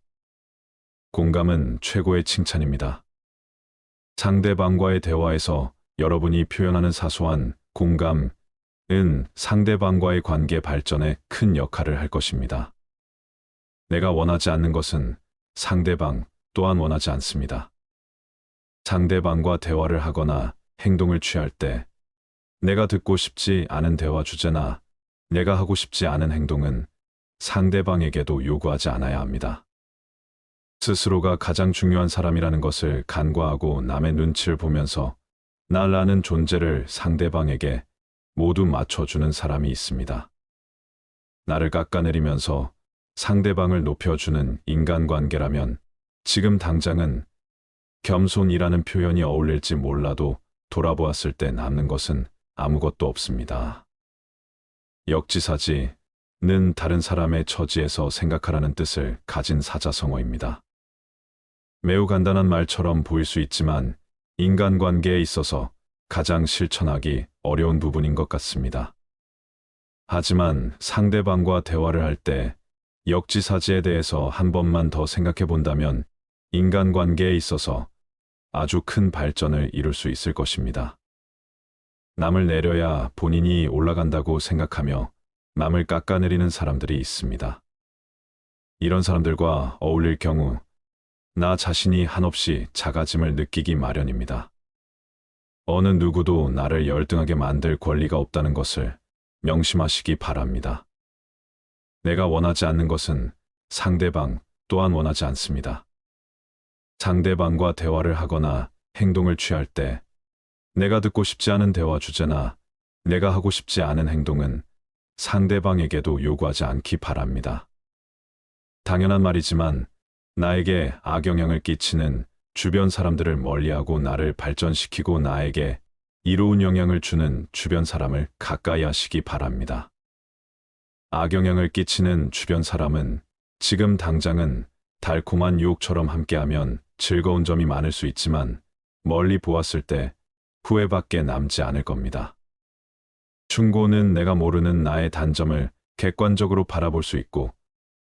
공감은 최고의 칭찬입니다. 상대방과의 대화에서 여러분이 표현하는 사소한 공감은 상대방과의 관계 발전에 큰 역할을 할 것입니다. 내가 원하지 않는 것은 상대방 또한 원하지 않습니다. 상대방과 대화를 하거나 행동을 취할 때 내가 듣고 싶지 않은 대화 주제나 내가 하고 싶지 않은 행동은 상대방에게도 요구하지 않아야 합니다. 스스로가 가장 중요한 사람이라는 것을 간과하고 남의 눈치를 보면서 나라는 존재를 상대방에게 모두 맞춰주는 사람이 있습니다. 나를 깎아내리면서 상대방을 높여주는 인간관계라면 지금 당장은 겸손이라는 표현이 어울릴지 몰라도 돌아보았을 때 남는 것은 아무것도 없습니다. 역지사지는 다른 사람의 처지에서 생각하라는 뜻을 가진 사자성어입니다. 매우 간단한 말처럼 보일 수 있지만 인간관계에 있어서 가장 실천하기 어려운 부분인 것 같습니다. 하지만 상대방과 대화를 할 때 역지사지에 대해서 한 번만 더 생각해 본다면 인간관계에 있어서 아주 큰 발전을 이룰 수 있을 것입니다. 남을 내려야 본인이 올라간다고 생각하며 남을 깎아내리는 사람들이 있습니다. 이런 사람들과 어울릴 경우 나 자신이 한없이 작아짐을 느끼기 마련입니다. 어느 누구도 나를 열등하게 만들 권리가 없다는 것을 명심하시기 바랍니다. 내가 원하지 않는 것은 상대방 또한 원하지 않습니다. 상대방과 대화를 하거나 행동을 취할 때 내가 듣고 싶지 않은 대화 주제나 내가 하고 싶지 않은 행동은 상대방에게도 요구하지 않기 바랍니다. 당연한 말이지만 나에게 악영향을 끼치는 주변 사람들을 멀리하고 나를 발전시키고 나에게 이로운 영향을 주는 주변 사람을 가까이 하시기 바랍니다. 악영향을 끼치는 주변 사람은 지금 당장은 달콤한 유혹처럼 함께하면 즐거운 점이 많을 수 있지만 멀리 보았을 때 후회밖에 남지 않을 겁니다. 충고는 내가 모르는 나의 단점을 객관적으로 바라볼 수 있고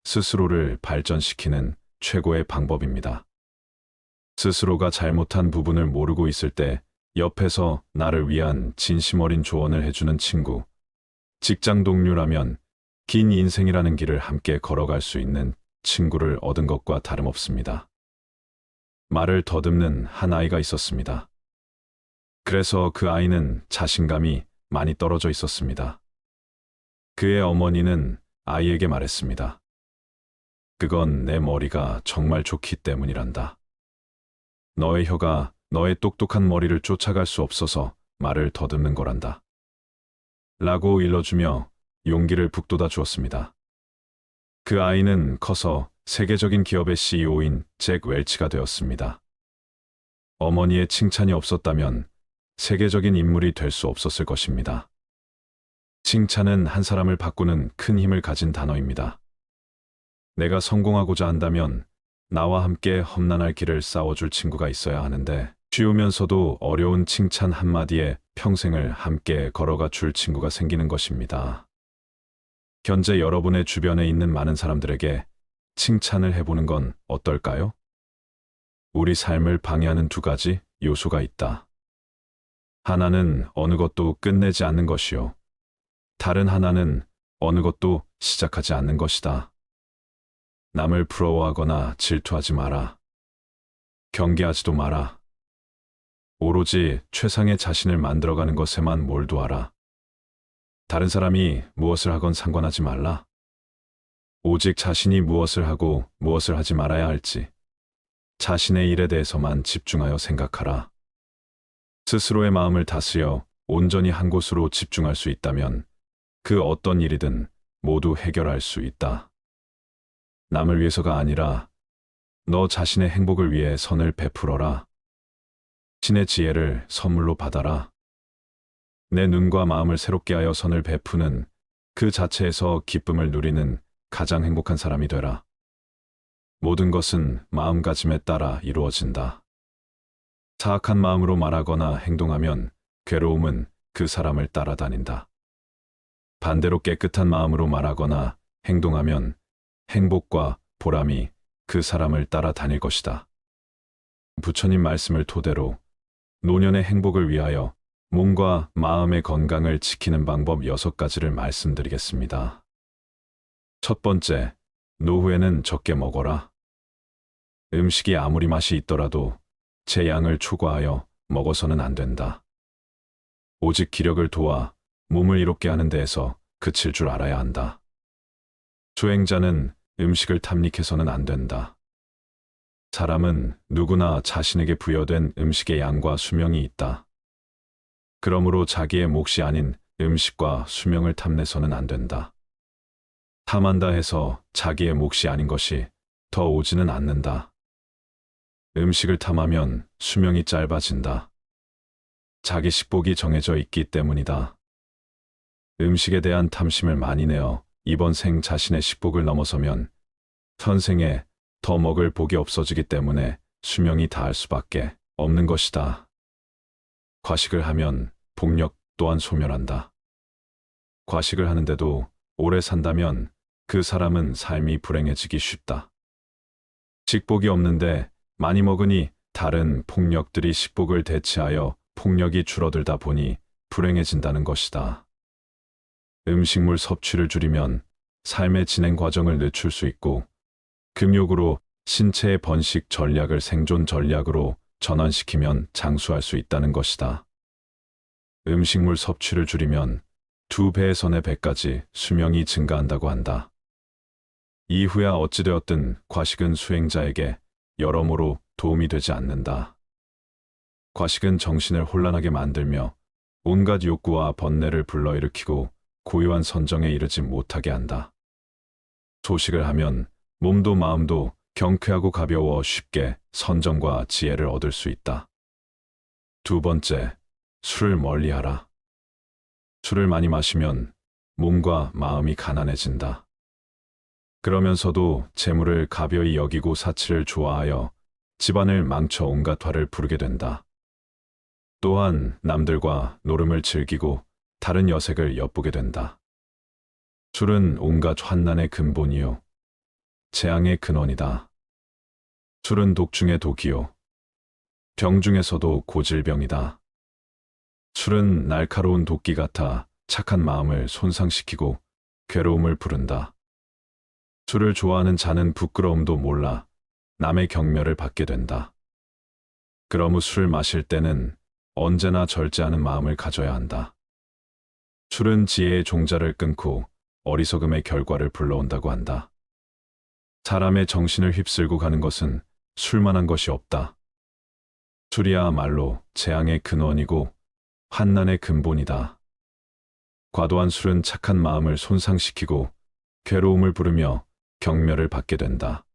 스스로를 발전시키는 최고의 방법입니다. 스스로가 잘못한 부분을 모르고 있을 때 옆에서 나를 위한 진심 어린 조언을 해주는 친구, 직장 동료라면 긴 인생이라는 길을 함께 걸어갈 수 있는 친구를 얻은 것과 다름없습니다. 말을 더듬는 한 아이가 있었습니다. 그래서 그 아이는 자신감이 많이 떨어져 있었습니다. 그의 어머니는 아이에게 말했습니다. 그건 내 머리가 정말 좋기 때문이란다. 너의 혀가 너의 똑똑한 머리를 쫓아갈 수 없어서 말을 더듬는 거란다. 라고 일러주며 용기를 북돋아 주었습니다. 그 아이는 커서 세계적인 기업의 CEO인 잭 웰치가 되었습니다. 어머니의 칭찬이 없었다면 세계적인 인물이 될 수 없었을 것입니다. 칭찬은 한 사람을 바꾸는 큰 힘을 가진 단어입니다. 내가 성공하고자 한다면 나와 함께 험난할 길을 싸워줄 친구가 있어야 하는데 쉬우면서도 어려운 칭찬 한마디에 평생을 함께 걸어가 줄 친구가 생기는 것입니다. 현재 여러분의 주변에 있는 많은 사람들에게 칭찬을 해보는 건 어떨까요? 우리 삶을 방해하는 두 가지 요소가 있다. 하나는 어느 것도 끝내지 않는 것이요. 다른 하나는 어느 것도 시작하지 않는 것이다. 남을 부러워하거나 질투하지 마라. 경계하지도 마라. 오로지 최상의 자신을 만들어가는 것에만 몰두하라. 다른 사람이 무엇을 하건 상관하지 말라. 오직 자신이 무엇을 하고 무엇을 하지 말아야 할지 자신의 일에 대해서만 집중하여 생각하라. 스스로의 마음을 다스려 온전히 한 곳으로 집중할 수 있다면 그 어떤 일이든 모두 해결할 수 있다. 남을 위해서가 아니라 너 자신의 행복을 위해 선을 베풀어라. 신의 지혜를 선물로 받아라. 내 눈과 마음을 새롭게 하여 선을 베푸는 그 자체에서 기쁨을 누리는 가장 행복한 사람이 되라. 모든 것은 마음가짐에 따라 이루어진다. 사악한 마음으로 말하거나 행동하면 괴로움은 그 사람을 따라다닌다. 반대로 깨끗한 마음으로 말하거나 행동하면 행복과 보람이 그 사람을 따라다닐 것이다. 부처님 말씀을 토대로 노년의 행복을 위하여 몸과 마음의 건강을 지키는 방법 6가지를 말씀드리겠습니다. 첫 번째, 노후에는 적게 먹어라. 음식이 아무리 맛이 있더라도 제 양을 초과하여 먹어서는 안 된다. 오직 기력을 도와 몸을 이롭게 하는 데에서 그칠 줄 알아야 한다. 수행자는 음식을 탐닉해서는 안 된다. 사람은 누구나 자신에게 부여된 음식의 양과 수명이 있다. 그러므로 자기의 몫이 아닌 음식과 수명을 탐내서는 안 된다. 탐한다 해서 자기의 몫이 아닌 것이 더 오지는 않는다. 음식을 탐하면 수명이 짧아진다. 자기 식복이 정해져 있기 때문이다. 음식에 대한 탐심을 많이 내어 이번 생 자신의 식복을 넘어서면 현생에 더 먹을 복이 없어지기 때문에 수명이 다할 수밖에 없는 것이다. 과식을 하면 복력 또한 소멸한다. 과식을 하는데도 오래 산다면 그 사람은 삶이 불행해지기 쉽다. 식복이 없는데 많이 먹으니 다른 폭력들이 식복을 대체하여 폭력이 줄어들다 보니 불행해진다는 것이다. 음식물 섭취를 줄이면 삶의 진행 과정을 늦출 수 있고 금욕으로 신체의 번식 전략을 생존 전략으로 전환시키면 장수할 수 있다는 것이다. 음식물 섭취를 줄이면 2배에서 4배까지 수명이 증가한다고 한다. 이후야 어찌되었든 과식은 수행자에게 여러모로 도움이 되지 않는다. 과식은 정신을 혼란하게 만들며 온갖 욕구와 번뇌를 불러일으키고 고요한 선정에 이르지 못하게 한다. 소식을 하면 몸도 마음도 경쾌하고 가벼워 쉽게 선정과 지혜를 얻을 수 있다. 2번째, 술을 멀리하라. 술을 많이 마시면 몸과 마음이 가난해진다. 그러면서도 재물을 가벼이 여기고 사치를 좋아하여 집안을 망쳐 온갖 화를 부르게 된다. 또한 남들과 노름을 즐기고 다른 여색을 엿보게 된다. 술은 온갖 환난의 근본이요 재앙의 근원이다. 술은 독 중의 독이요 병 중에서도 고질병이다. 술은 날카로운 도끼 같아 착한 마음을 손상시키고 괴로움을 부른다. 술을 좋아하는 자는 부끄러움도 몰라 남의 경멸을 받게 된다. 그러므 술을 마실 때는 언제나 절제하는 마음을 가져야 한다. 술은 지혜의 종자를 끊고 어리석음의 결과를 불러온다고 한다. 사람의 정신을 휩쓸고 가는 것은 술만한 것이 없다. 술이야말로 재앙의 근원이고 환난의 근본이다. 과도한 술은 착한 마음을 손상시키고 괴로움을 부르며 경멸을 받게 된다.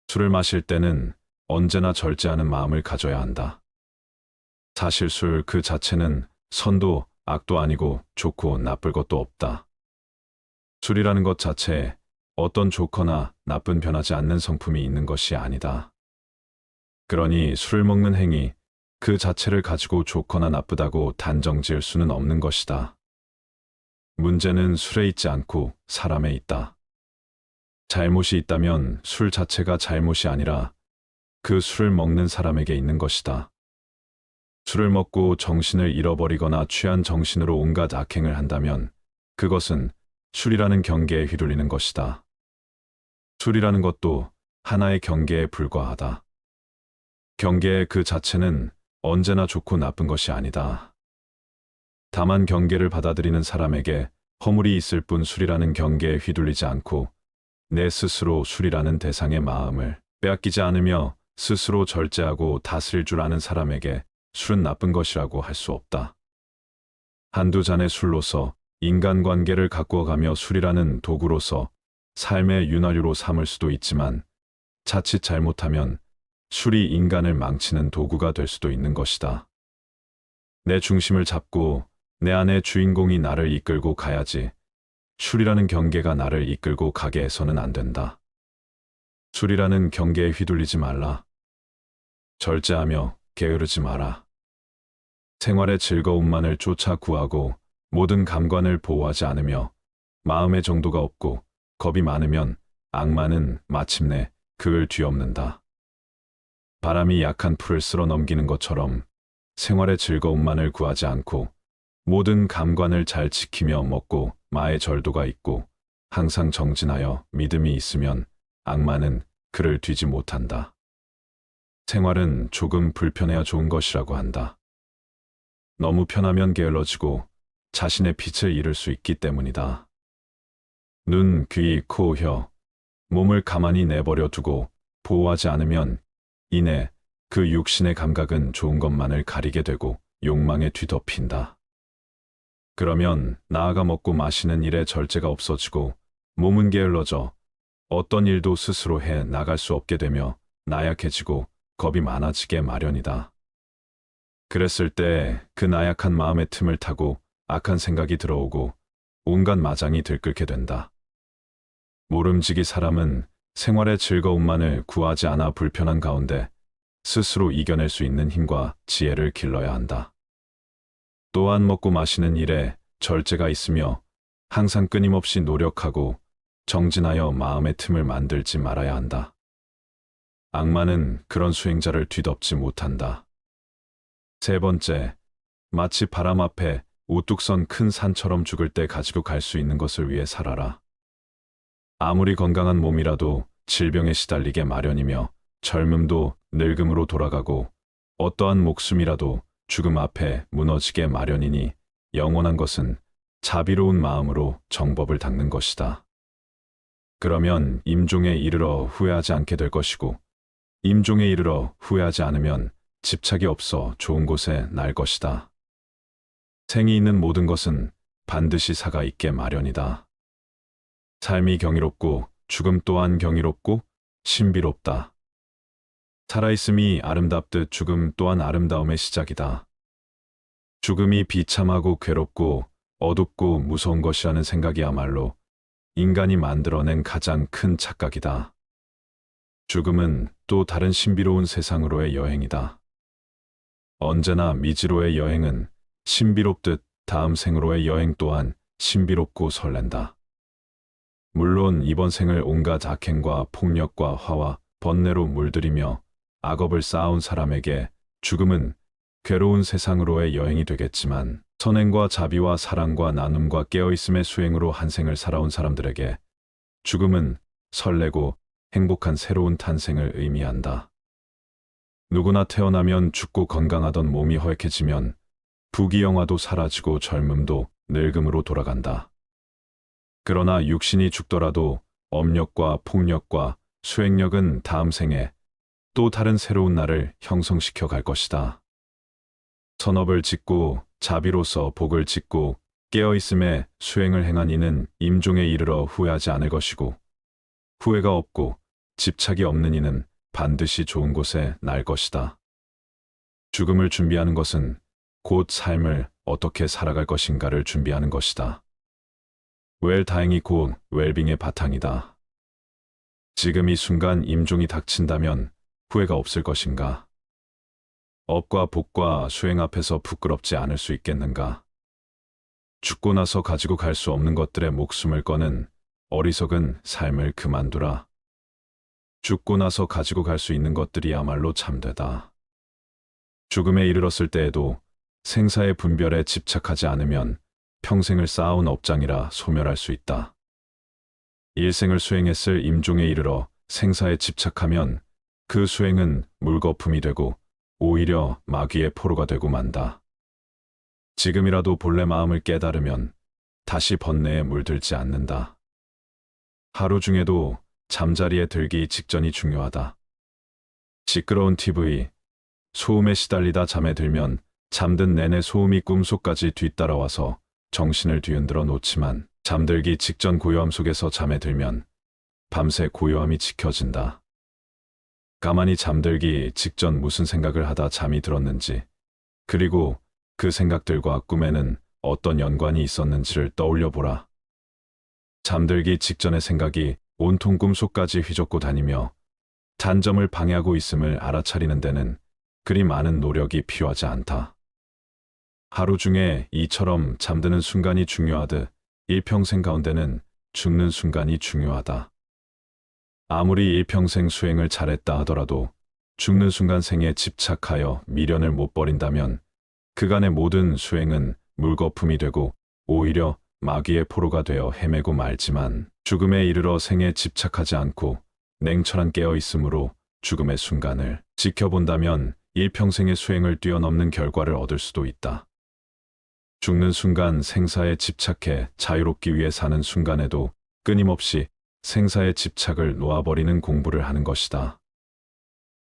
술을 마실 때는 언제나 절제하는 마음을 가져야 한다. 사실 술 그 자체는 선도 악도 아니고 좋고 나쁠 것도 없다. 술이라는 것 자체에 어떤 좋거나 나쁜 변하지 않는 성품이 있는 것이 아니다. 그러니 술을 먹는 행위 그 자체를 가지고 좋거나 나쁘다고 단정 지을 수는 없는 것이다. 문제는 술에 있지 않고 사람에 있다. 잘못이 있다면 술 자체가 잘못이 아니라 그 술을 먹는 사람에게 있는 것이다. 술을 먹고 정신을 잃어버리거나 취한 정신으로 온갖 악행을 한다면 그것은 술이라는 경계에 휘둘리는 것이다. 술이라는 것도 하나의 경계에 불과하다. 경계 그 자체는 언제나 좋고 나쁜 것이 아니다. 다만 경계를 받아들이는 사람에게 허물이 있을 뿐 술이라는 경계에 휘둘리지 않고 내 스스로 술이라는 대상의 마음을 빼앗기지 않으며 스스로 절제하고 다스릴 줄 아는 사람에게 술은 나쁜 것이라고 할 수 없다. 한두 잔의 술로서 인간관계를 가꾸어가며 술이라는 도구로서 삶의 윤활유로 삼을 수도 있지만 자칫 잘못하면 술이 인간을 망치는 도구가 될 수도 있는 것이다. 내 중심을 잡고 내 안의 주인공이 나를 이끌고 가야지 술이라는 경계가 나를 이끌고 가게 해서는 안 된다. 술이라는 경계에 휘둘리지 말라. 절제하며 게으르지 마라. 생활의 즐거움만을 쫓아 구하고 모든 감관을 보호하지 않으며 마음의 정도가 없고 겁이 많으면 악마는 마침내 그를 뒤엎는다. 바람이 약한 풀을 쓸어 넘기는 것처럼 생활의 즐거움만을 구하지 않고 모든 감관을 잘 지키며 먹고 마의 절도가 있고 항상 정진하여 믿음이 있으면 악마는 그를 뒤지 못한다. 생활은 조금 불편해야 좋은 것이라고 한다. 너무 편하면 게을러지고 자신의 빛을 잃을 수 있기 때문이다. 눈, 귀, 코, 혀, 몸을 가만히 내버려 두고 보호하지 않으면 이내 그 육신의 감각은 좋은 것만을 가리게 되고 욕망에 뒤덮인다. 그러면 나아가 먹고 마시는 일에 절제가 없어지고 몸은 게을러져 어떤 일도 스스로 해 나갈 수 없게 되며 나약해지고 겁이 많아지게 마련이다. 그랬을 때 그 나약한 마음의 틈을 타고 악한 생각이 들어오고 온갖 마장이 들끓게 된다. 모름지기 사람은 생활의 즐거움만을 구하지 않아 불편한 가운데 스스로 이겨낼 수 있는 힘과 지혜를 길러야 한다. 또한 먹고 마시는 일에 절제가 있으며 항상 끊임없이 노력하고 정진하여 마음의 틈을 만들지 말아야 한다. 악마는 그런 수행자를 뒤덮지 못한다. 세 번째, 마치 바람 앞에 우뚝 선 큰 산처럼 죽을 때 가지고 갈 수 있는 것을 위해 살아라. 아무리 건강한 몸이라도 질병에 시달리게 마련이며 젊음도 늙음으로 돌아가고 어떠한 목숨이라도 죽음 앞에 무너지게 마련이니 영원한 것은 자비로운 마음으로 정법을 닦는 것이다. 그러면 임종에 이르러 후회하지 않게 될 것이고 임종에 이르러 후회하지 않으면 집착이 없어 좋은 곳에 날 것이다. 생이 있는 모든 것은 반드시 사가 있게 마련이다. 삶이 경이롭고 죽음 또한 경이롭고 신비롭다. 살아있음이 아름답듯 죽음 또한 아름다움의 시작이다. 죽음이 비참하고 괴롭고 어둡고 무서운 것이라는 생각이야말로 인간이 만들어낸 가장 큰 착각이다. 죽음은 또 다른 신비로운 세상으로의 여행이다. 언제나 미지로의 여행은 신비롭듯 다음 생으로의 여행 또한 신비롭고 설렌다. 물론 이번 생을 온갖 악행과 폭력과 화와 번뇌로 물들이며 악업을 쌓아온 사람에게 죽음은 괴로운 세상으로의 여행이 되겠지만 선행과 자비와 사랑과 나눔과 깨어있음의 수행으로 한 생을 살아온 사람들에게 죽음은 설레고 행복한 새로운 탄생을 의미한다. 누구나 태어나면 죽고 건강하던 몸이 헐케지면 부귀영화도 사라지고 젊음도 늙음으로 돌아간다. 그러나 육신이 죽더라도 업력과 폭력과 수행력은 다음 생에 또 다른 새로운 나를 형성시켜 갈 것이다. 선업을 짓고 자비로서 복을 짓고 깨어있음에 수행을 행한 이는 임종에 이르러 후회하지 않을 것이고 후회가 없고 집착이 없는 이는 반드시 좋은 곳에 날 것이다. 죽음을 준비하는 것은 곧 삶을 어떻게 살아갈 것인가를 준비하는 것이다. 웰다행이 곧 웰빙의 바탕이다. 지금 이 순간 임종이 닥친다면 후회가 없을 것인가? 업과 복과 수행 앞에서 부끄럽지 않을 수 있겠는가? 죽고 나서 가지고 갈 수 없는 것들의 목숨을 거는 어리석은 삶을 그만두라. 죽고 나서 가지고 갈 수 있는 것들이야말로 참되다. 죽음에 이르렀을 때에도 생사의 분별에 집착하지 않으면 평생을 쌓아온 업장이라 소멸할 수 있다. 일생을 수행했을 임종에 이르러 생사에 집착하면 그 수행은 물거품이 되고 오히려 마귀의 포로가 되고 만다. 지금이라도 본래 마음을 깨달으면 다시 번뇌에 물들지 않는다. 하루 중에도 잠자리에 들기 직전이 중요하다. 시끄러운 TV, 소음에 시달리다 잠에 들면 잠든 내내 소음이 꿈속까지 뒤따라와서 정신을 뒤흔들어 놓지만 잠들기 직전 고요함 속에서 잠에 들면 밤새 고요함이 지켜진다. 가만히 잠들기 직전 무슨 생각을 하다 잠이 들었는지, 그리고 그 생각들과 꿈에는 어떤 연관이 있었는지를 떠올려 보라. 잠들기 직전의 생각이 온통 꿈속까지 휘젓고 다니며 단점을 방해하고 있음을 알아차리는 데는 그리 많은 노력이 필요하지 않다. 하루 중에 이처럼 잠드는 순간이 중요하듯 일평생 가운데는 죽는 순간이 중요하다. 아무리 일평생 수행을 잘했다 하더라도 죽는 순간 생에 집착하여 미련을 못 버린다면 그간의 모든 수행은 물거품이 되고 오히려 마귀의 포로가 되어 헤매고 말지만 죽음에 이르러 생에 집착하지 않고 냉철한 깨어있음으로 죽음의 순간을 지켜본다면 일평생의 수행을 뛰어넘는 결과를 얻을 수도 있다. 죽는 순간 생사에 집착해 자유롭기 위해 사는 순간에도 끊임없이 생사의 집착을 놓아버리는 공부를 하는 것이다.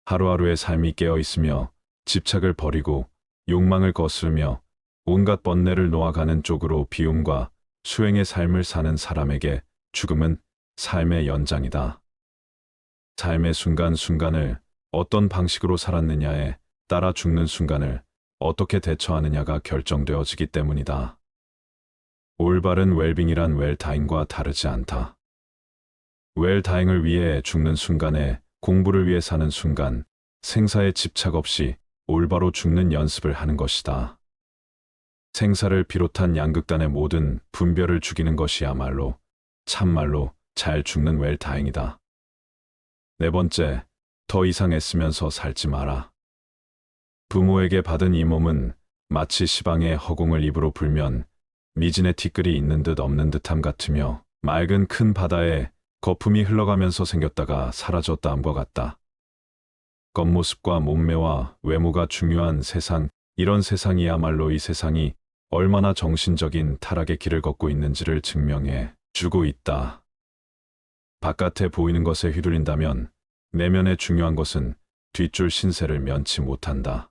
하루하루의 삶이 깨어있으며 집착을 버리고 욕망을 거스르며 온갖 번뇌를 놓아가는 쪽으로 비움과 수행의 삶을 사는 사람에게 죽음은 삶의 연장이다. 삶의 순간순간을 어떤 방식으로 살았느냐에 따라 죽는 순간을 어떻게 대처하느냐가 결정되어지기 때문이다. 올바른 웰빙이란 웰다잉과 다르지 않다. 웰다잉을 위해 죽는 순간에 공부를 위해 사는 순간, 생사에 집착 없이 올바로 죽는 연습을 하는 것이다. 생사를 비롯한 양극단의 모든 분별을 죽이는 것이야말로 참말로 잘 죽는 웰다잉이다. 네 번째, 더 이상 애쓰면서 살지 마라. 부모에게 받은 이 몸은 마치 시방의 허공을 입으로 불면 미진의 티끌이 있는 듯 없는 듯함 같으며 맑은 큰 바다에 거품이 흘러가면서 생겼다가 사라졌다함과 같다. 겉모습과 몸매와 외모가 중요한 세상, 이런 세상이야말로 이 세상이 얼마나 정신적인 타락의 길을 걷고 있는지를 증명해 주고 있다. 바깥에 보이는 것에 휘둘린다면 내면에 중요한 것은 뒷줄 신세를 면치 못한다.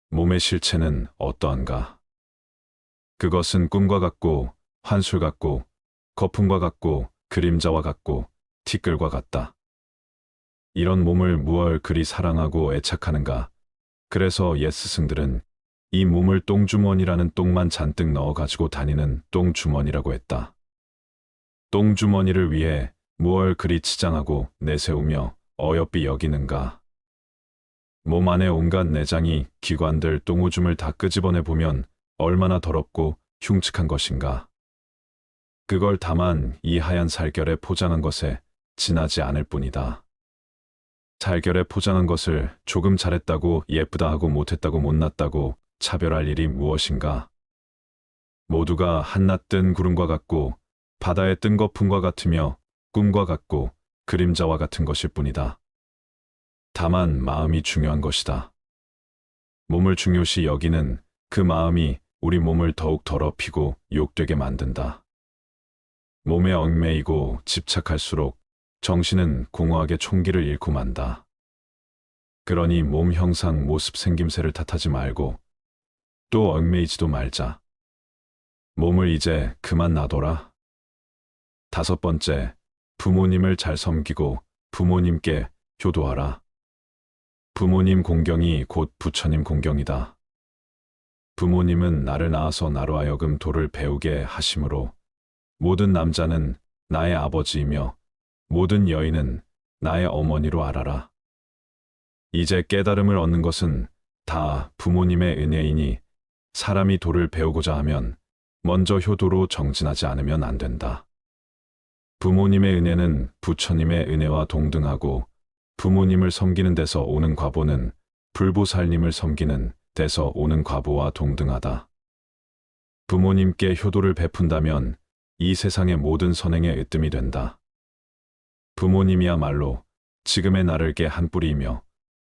몸의 실체는 어떠한가? 그것은 꿈과 같고 환술 같고 거품과 같고 그림자와 같고 티끌과 같다. 이런 몸을 무얼 그리 사랑하고 애착하는가? 그래서 옛 스승들은 이 몸을 똥주머니라는 똥만 잔뜩 넣어 가지고 다니는 똥주머니라고 했다. 똥주머니를 위해 무얼 그리 치장하고 내세우며 어여삐 여기는가? 몸 안의 온갖 내장이 기관들 똥오줌을 다 끄집어내 보면 얼마나 더럽고 흉측한 것인가? 그걸 다만 이 하얀 살결에 포장한 것에 지나지 않을 뿐이다. 살결에 포장한 것을 조금 잘했다고 예쁘다 하고 못했다고 못났다고 차별할 일이 무엇인가? 모두가 한낮 뜬 구름과 같고 바다에 뜬 거품과 같으며 꿈과 같고 그림자와 같은 것일 뿐이다. 다만 마음이 중요한 것이다. 몸을 중요시 여기는 그 마음이 우리 몸을 더욱 더럽히고 욕되게 만든다. 몸에 얽매이고 집착할수록 정신은 공허하게 총기를 잃고 만다. 그러니 몸 형상 모습 생김새를 탓하지 말고 또 얽매이지도 말자. 몸을 이제 그만 놔둬라. 다섯 번째, 부모님을 잘 섬기고 부모님께 효도하라. 부모님 공경이 곧 부처님 공경이다. 부모님은 나를 낳아서 나로 하여금 도를 배우게 하심으로 모든 남자는 나의 아버지이며 모든 여인은 나의 어머니로 알아라. 이제 깨달음을 얻는 것은 다 부모님의 은혜이니 사람이 도를 배우고자 하면 먼저 효도로 정진하지 않으면 안 된다. 부모님의 은혜는 부처님의 은혜와 동등하고 부모님을 섬기는 데서 오는 과보는 불보살님을 섬기는 데서 오는 과보와 동등하다. 부모님께 효도를 베푼다면 이 세상의 모든 선행에 으뜸이 된다. 부모님이야말로 지금의 나를 개 한 뿌리이며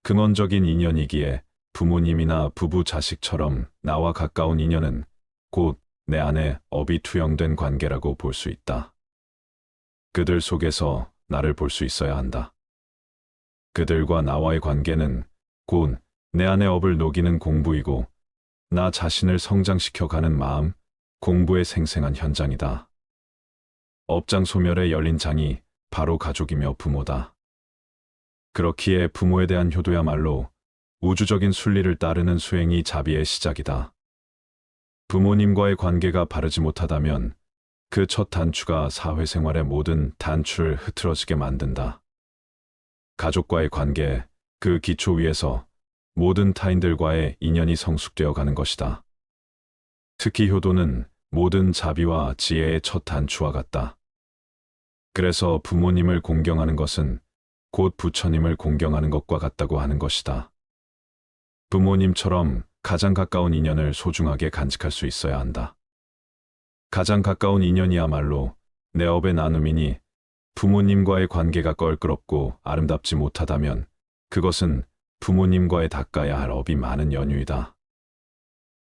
근원적인 인연이기에 부모님이나 부부 자식처럼 나와 가까운 인연은 곧 내 안에 업이 투영된 관계라고 볼 수 있다. 그들 속에서 나를 볼 수 있어야 한다. 그들과 나와의 관계는 곧 내 안에 업을 녹이는 공부이고 나 자신을 성장시켜가는 마음, 공부의 생생한 현장이다. 업장 소멸에 열린 장이 바로 가족이며 부모다. 그렇기에 부모에 대한 효도야말로 우주적인 순리를 따르는 수행이 자비의 시작이다. 부모님과의 관계가 바르지 못하다면 그 첫 단추가 사회생활의 모든 단추를 흐트러지게 만든다. 가족과의 관계, 그 기초 위에서 모든 타인들과의 인연이 성숙되어 가는 것이다. 특히 효도는 모든 자비와 지혜의 첫 단추와 같다. 그래서 부모님을 공경하는 것은 곧 부처님을 공경하는 것과 같다고 하는 것이다. 부모님처럼 가장 가까운 인연을 소중하게 간직할 수 있어야 한다. 가장 가까운 인연이야말로 내 업의 나눔이니 부모님과의 관계가 껄끄럽고 아름답지 못하다면 그것은 부모님과의 닦아야 할 업이 많은 연유이다.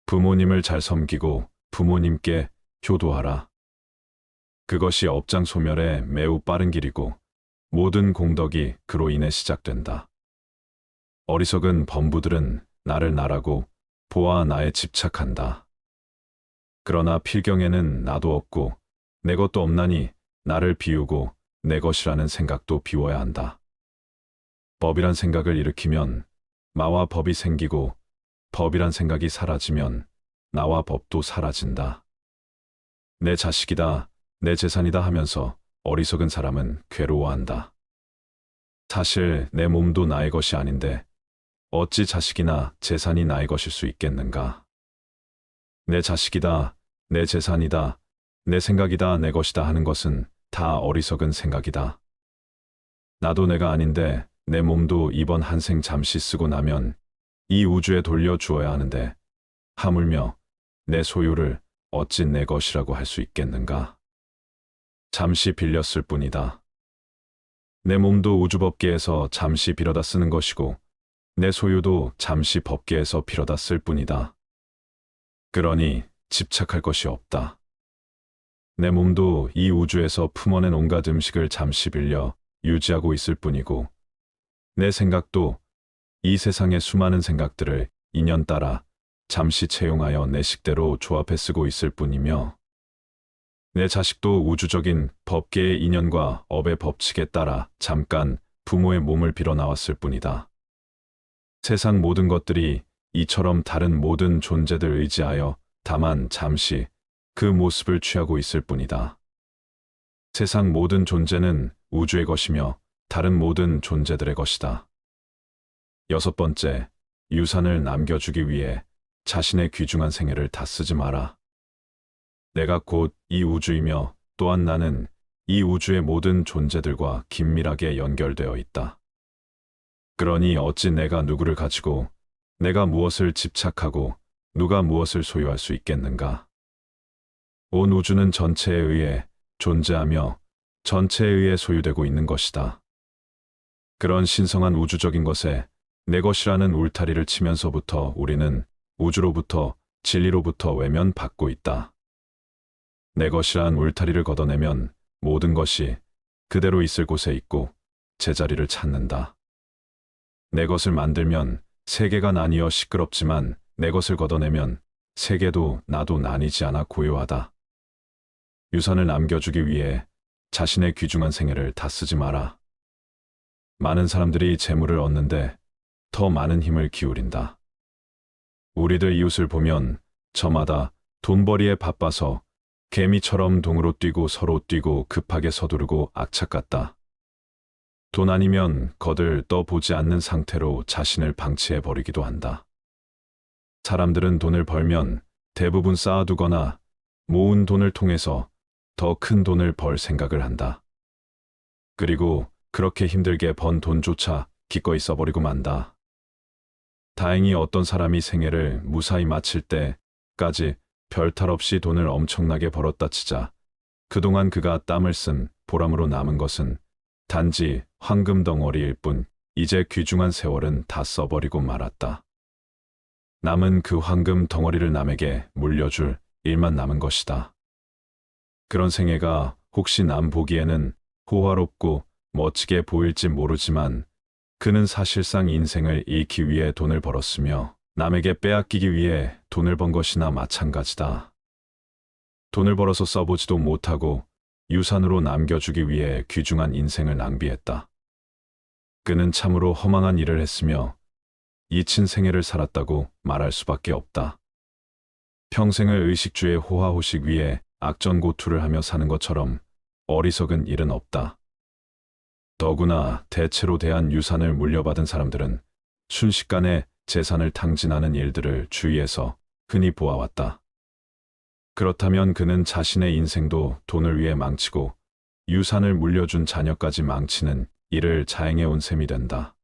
부모님을 잘 섬기고 부모님께 효도하라. 그것이 업장 소멸의 매우 빠른 길이고 모든 공덕이 그로 인해 시작된다. 어리석은 범부들은 나를 나라고 보아 나에 집착한다. 그러나 필경에는 나도 없고 내 것도 없나니 나를 비우고 내 것이라는 생각도 비워야 한다. 법이란 생각을 일으키면 나와 법이 생기고 법이란 생각이 사라지면 나와 법도 사라진다. 내 자식이다, 내 재산이다 하면서 어리석은 사람은 괴로워한다. 사실 내 몸도 나의 것이 아닌데 어찌 자식이나 재산이 나의 것일 수 있겠는가? 내 자식이다, 내 재산이다, 내 생각이다, 내 것이다 하는 것은 다 어리석은 생각이다. 나도 내가 아닌데 내 몸도 이번 한 생 잠시 쓰고 나면 이 우주에 돌려주어야 하는데 하물며 내 소유를 어찌 내 것이라고 할 수 있겠는가? 잠시 빌렸을 뿐이다. 내 몸도 우주법계에서 잠시 빌어다 쓰는 것이고 내 소유도 잠시 법계에서 빌어다 쓸 뿐이다. 그러니 집착할 것이 없다. 내 몸도 이 우주에서 품어낸 온갖 음식을 잠시 빌려 유지하고 있을 뿐이고 내 생각도 이 세상의 수많은 생각들을 인연 따라 잠시 채용하여 내 식대로 조합해 쓰고 있을 뿐이며 내 자식도 우주적인 법계의 인연과 업의 법칙에 따라 잠깐 부모의 몸을 빌어 나왔을 뿐이다. 세상 모든 것들이 이처럼 다른 모든 존재들 의지하여 다만 잠시 그 모습을 취하고 있을 뿐이다. 세상 모든 존재는 우주의 것이며 다른 모든 존재들의 것이다. 6번째, 유산을 남겨주기 위해 자신의 귀중한 생애를 다 쓰지 마라. 내가 곧 이 우주이며 또한 나는 이 우주의 모든 존재들과 긴밀하게 연결되어 있다. 그러니 어찌 내가 누구를 가지고 내가 무엇을 집착하고 누가 무엇을 소유할 수 있겠는가? 온 우주는 전체에 의해 존재하며 전체에 의해 소유되고 있는 것이다. 그런 신성한 우주적인 것에 내 것이라는 울타리를 치면서부터 우리는 우주로부터 진리로부터 외면받고 있다. 내 것이란 울타리를 걷어내면 모든 것이 그대로 있을 곳에 있고 제자리를 찾는다. 내 것을 만들면 세계가 나뉘어 시끄럽지만 내 것을 걷어내면 세계도 나도 나뉘지 않아 고요하다. 유산을 남겨주기 위해 자신의 귀중한 생애를 다 쓰지 마라. 많은 사람들이 재물을 얻는데 더 많은 힘을 기울인다. 우리들 이웃을 보면 저마다 돈벌이에 바빠서 개미처럼 동으로 뛰고 서로 뛰고 급하게 서두르고 악착 같다. 돈 아니면 거들 떠보지 않는 상태로 자신을 방치해 버리기도 한다. 사람들은 돈을 벌면 대부분 쌓아두거나 모은 돈을 통해서 더 큰 돈을 벌 생각을 한다. 그리고 그렇게 힘들게 번 돈조차 기꺼이 써버리고 만다. 다행히 어떤 사람이 생애를 무사히 마칠 때까지 별탈 없이 돈을 엄청나게 벌었다 치자 그동안 그가 땀을 쓴 보람으로 남은 것은 단지 황금 덩어리일 뿐 이제 귀중한 세월은 다 써버리고 말았다. 남은 그 황금 덩어리를 남에게 물려줄 일만 남은 것이다. 그런 생애가 혹시 남 보기에는 호화롭고 멋지게 보일지 모르지만 그는 사실상 인생을 잃기 위해 돈을 벌었으며 남에게 빼앗기기 위해 돈을 번 것이나 마찬가지다. 돈을 벌어서 써보지도 못하고 유산으로 남겨주기 위해 귀중한 인생을 낭비했다. 그는 참으로 허망한 일을 했으며 잊힌 생애를 살았다고 말할 수밖에 없다. 평생을 의식주의 호화호식 위에 악전고투를 하며 사는 것처럼 어리석은 일은 없다. 더구나 대체로 대한 유산을 물려받은 사람들은 순식간에 재산을 탕진하는 일들을 주위에서 흔히 보아왔다. 그렇다면 그는 자신의 인생도 돈을 위해 망치고 유산을 물려준 자녀까지 망치는 일을 자행해온 셈이 된다.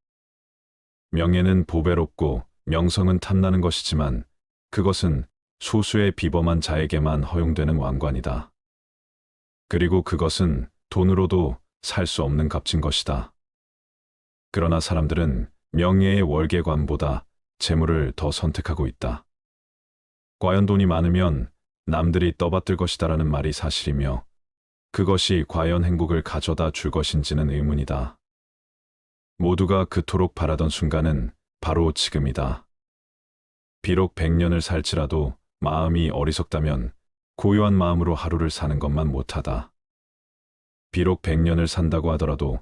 명예는 보배롭고 명성은 탐나는 것이지만 그것은 소수의 비범한 자에게만 허용되는 왕관이다. 그리고 그것은 돈으로도 살 수 없는 값진 것이다. 그러나 사람들은 명예의 월계관보다 재물을 더 선택하고 있다. 과연 돈이 많으면 남들이 떠받들 것이다라는 말이 사실이며 그것이 과연 행복을 가져다 줄 것인지는 의문이다. 모두가 그토록 바라던 순간은 바로 지금이다. 비록 100년을 살지라도 마음이 어리석다면 고요한 마음으로 하루를 사는 것만 못하다. 비록 100년을 산다고 하더라도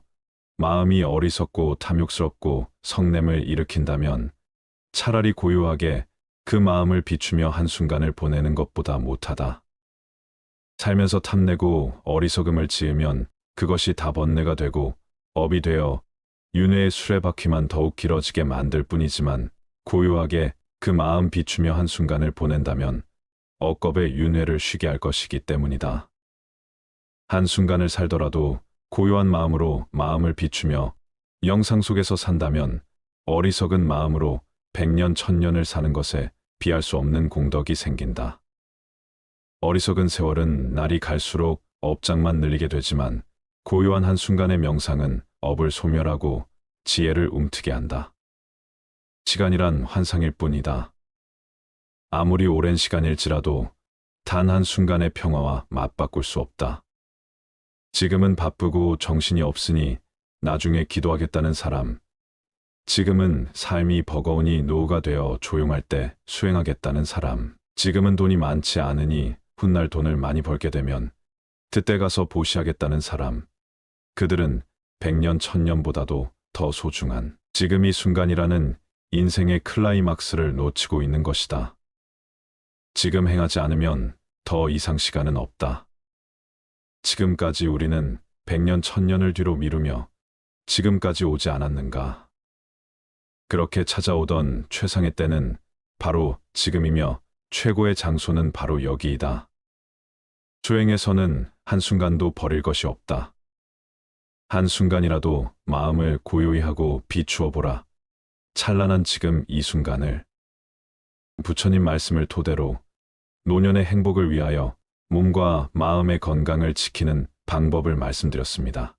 마음이 어리석고 탐욕스럽고 성냄을 일으킨다면 차라리 고요하게 그 마음을 비추며 한순간을 보내는 것보다 못하다. 살면서 탐내고 어리석음을 지으면 그것이 다 번뇌가 되고 업이 되어 윤회의 수레바퀴만 더욱 길어지게 만들 뿐이지만 고요하게 그 마음 비추며 한순간을 보낸다면 억겁의 윤회를 쉬게 할 것이기 때문이다. 한순간을 살더라도 고요한 마음으로 마음을 비추며 영상 속에서 산다면 어리석은 마음으로 100년, 1000년을 사는 것에 비할 수 없는 공덕이 생긴다. 어리석은 세월은 날이 갈수록 업장만 늘리게 되지만 고요한 한순간의 명상은 업을 소멸하고 지혜를 움트게 한다. 시간이란 환상일 뿐이다. 아무리 오랜 시간일지라도 단 한순간의 평화와 맞바꿀 수 없다. 지금은 바쁘고 정신이 없으니 나중에 기도하겠다는 사람, 지금은 삶이 버거우니 노후가 되어 조용할 때 수행하겠다는 사람, 지금은 돈이 많지 않으니 훗날 돈을 많이 벌게 되면 그때 가서 보시하겠다는 사람, 그들은 100년, 1000년보다도 더 소중한 지금 이 순간이라는 인생의 클라이막스를 놓치고 있는 것이다. 지금 행하지 않으면 더 이상 시간은 없다. 지금까지 우리는 100년, 1000년을 뒤로 미루며 지금까지 오지 않았는가? 그렇게 찾아오던 최상의 때는 바로 지금이며 최고의 장소는 바로 여기이다. 수행에서는 한순간도 버릴 것이 없다. 한순간이라도 마음을 고요히 하고 비추어 보라. 찬란한 지금 이 순간을. 부처님 말씀을 토대로 노년의 행복을 위하여 몸과 마음의 건강을 지키는 방법을 말씀드렸습니다.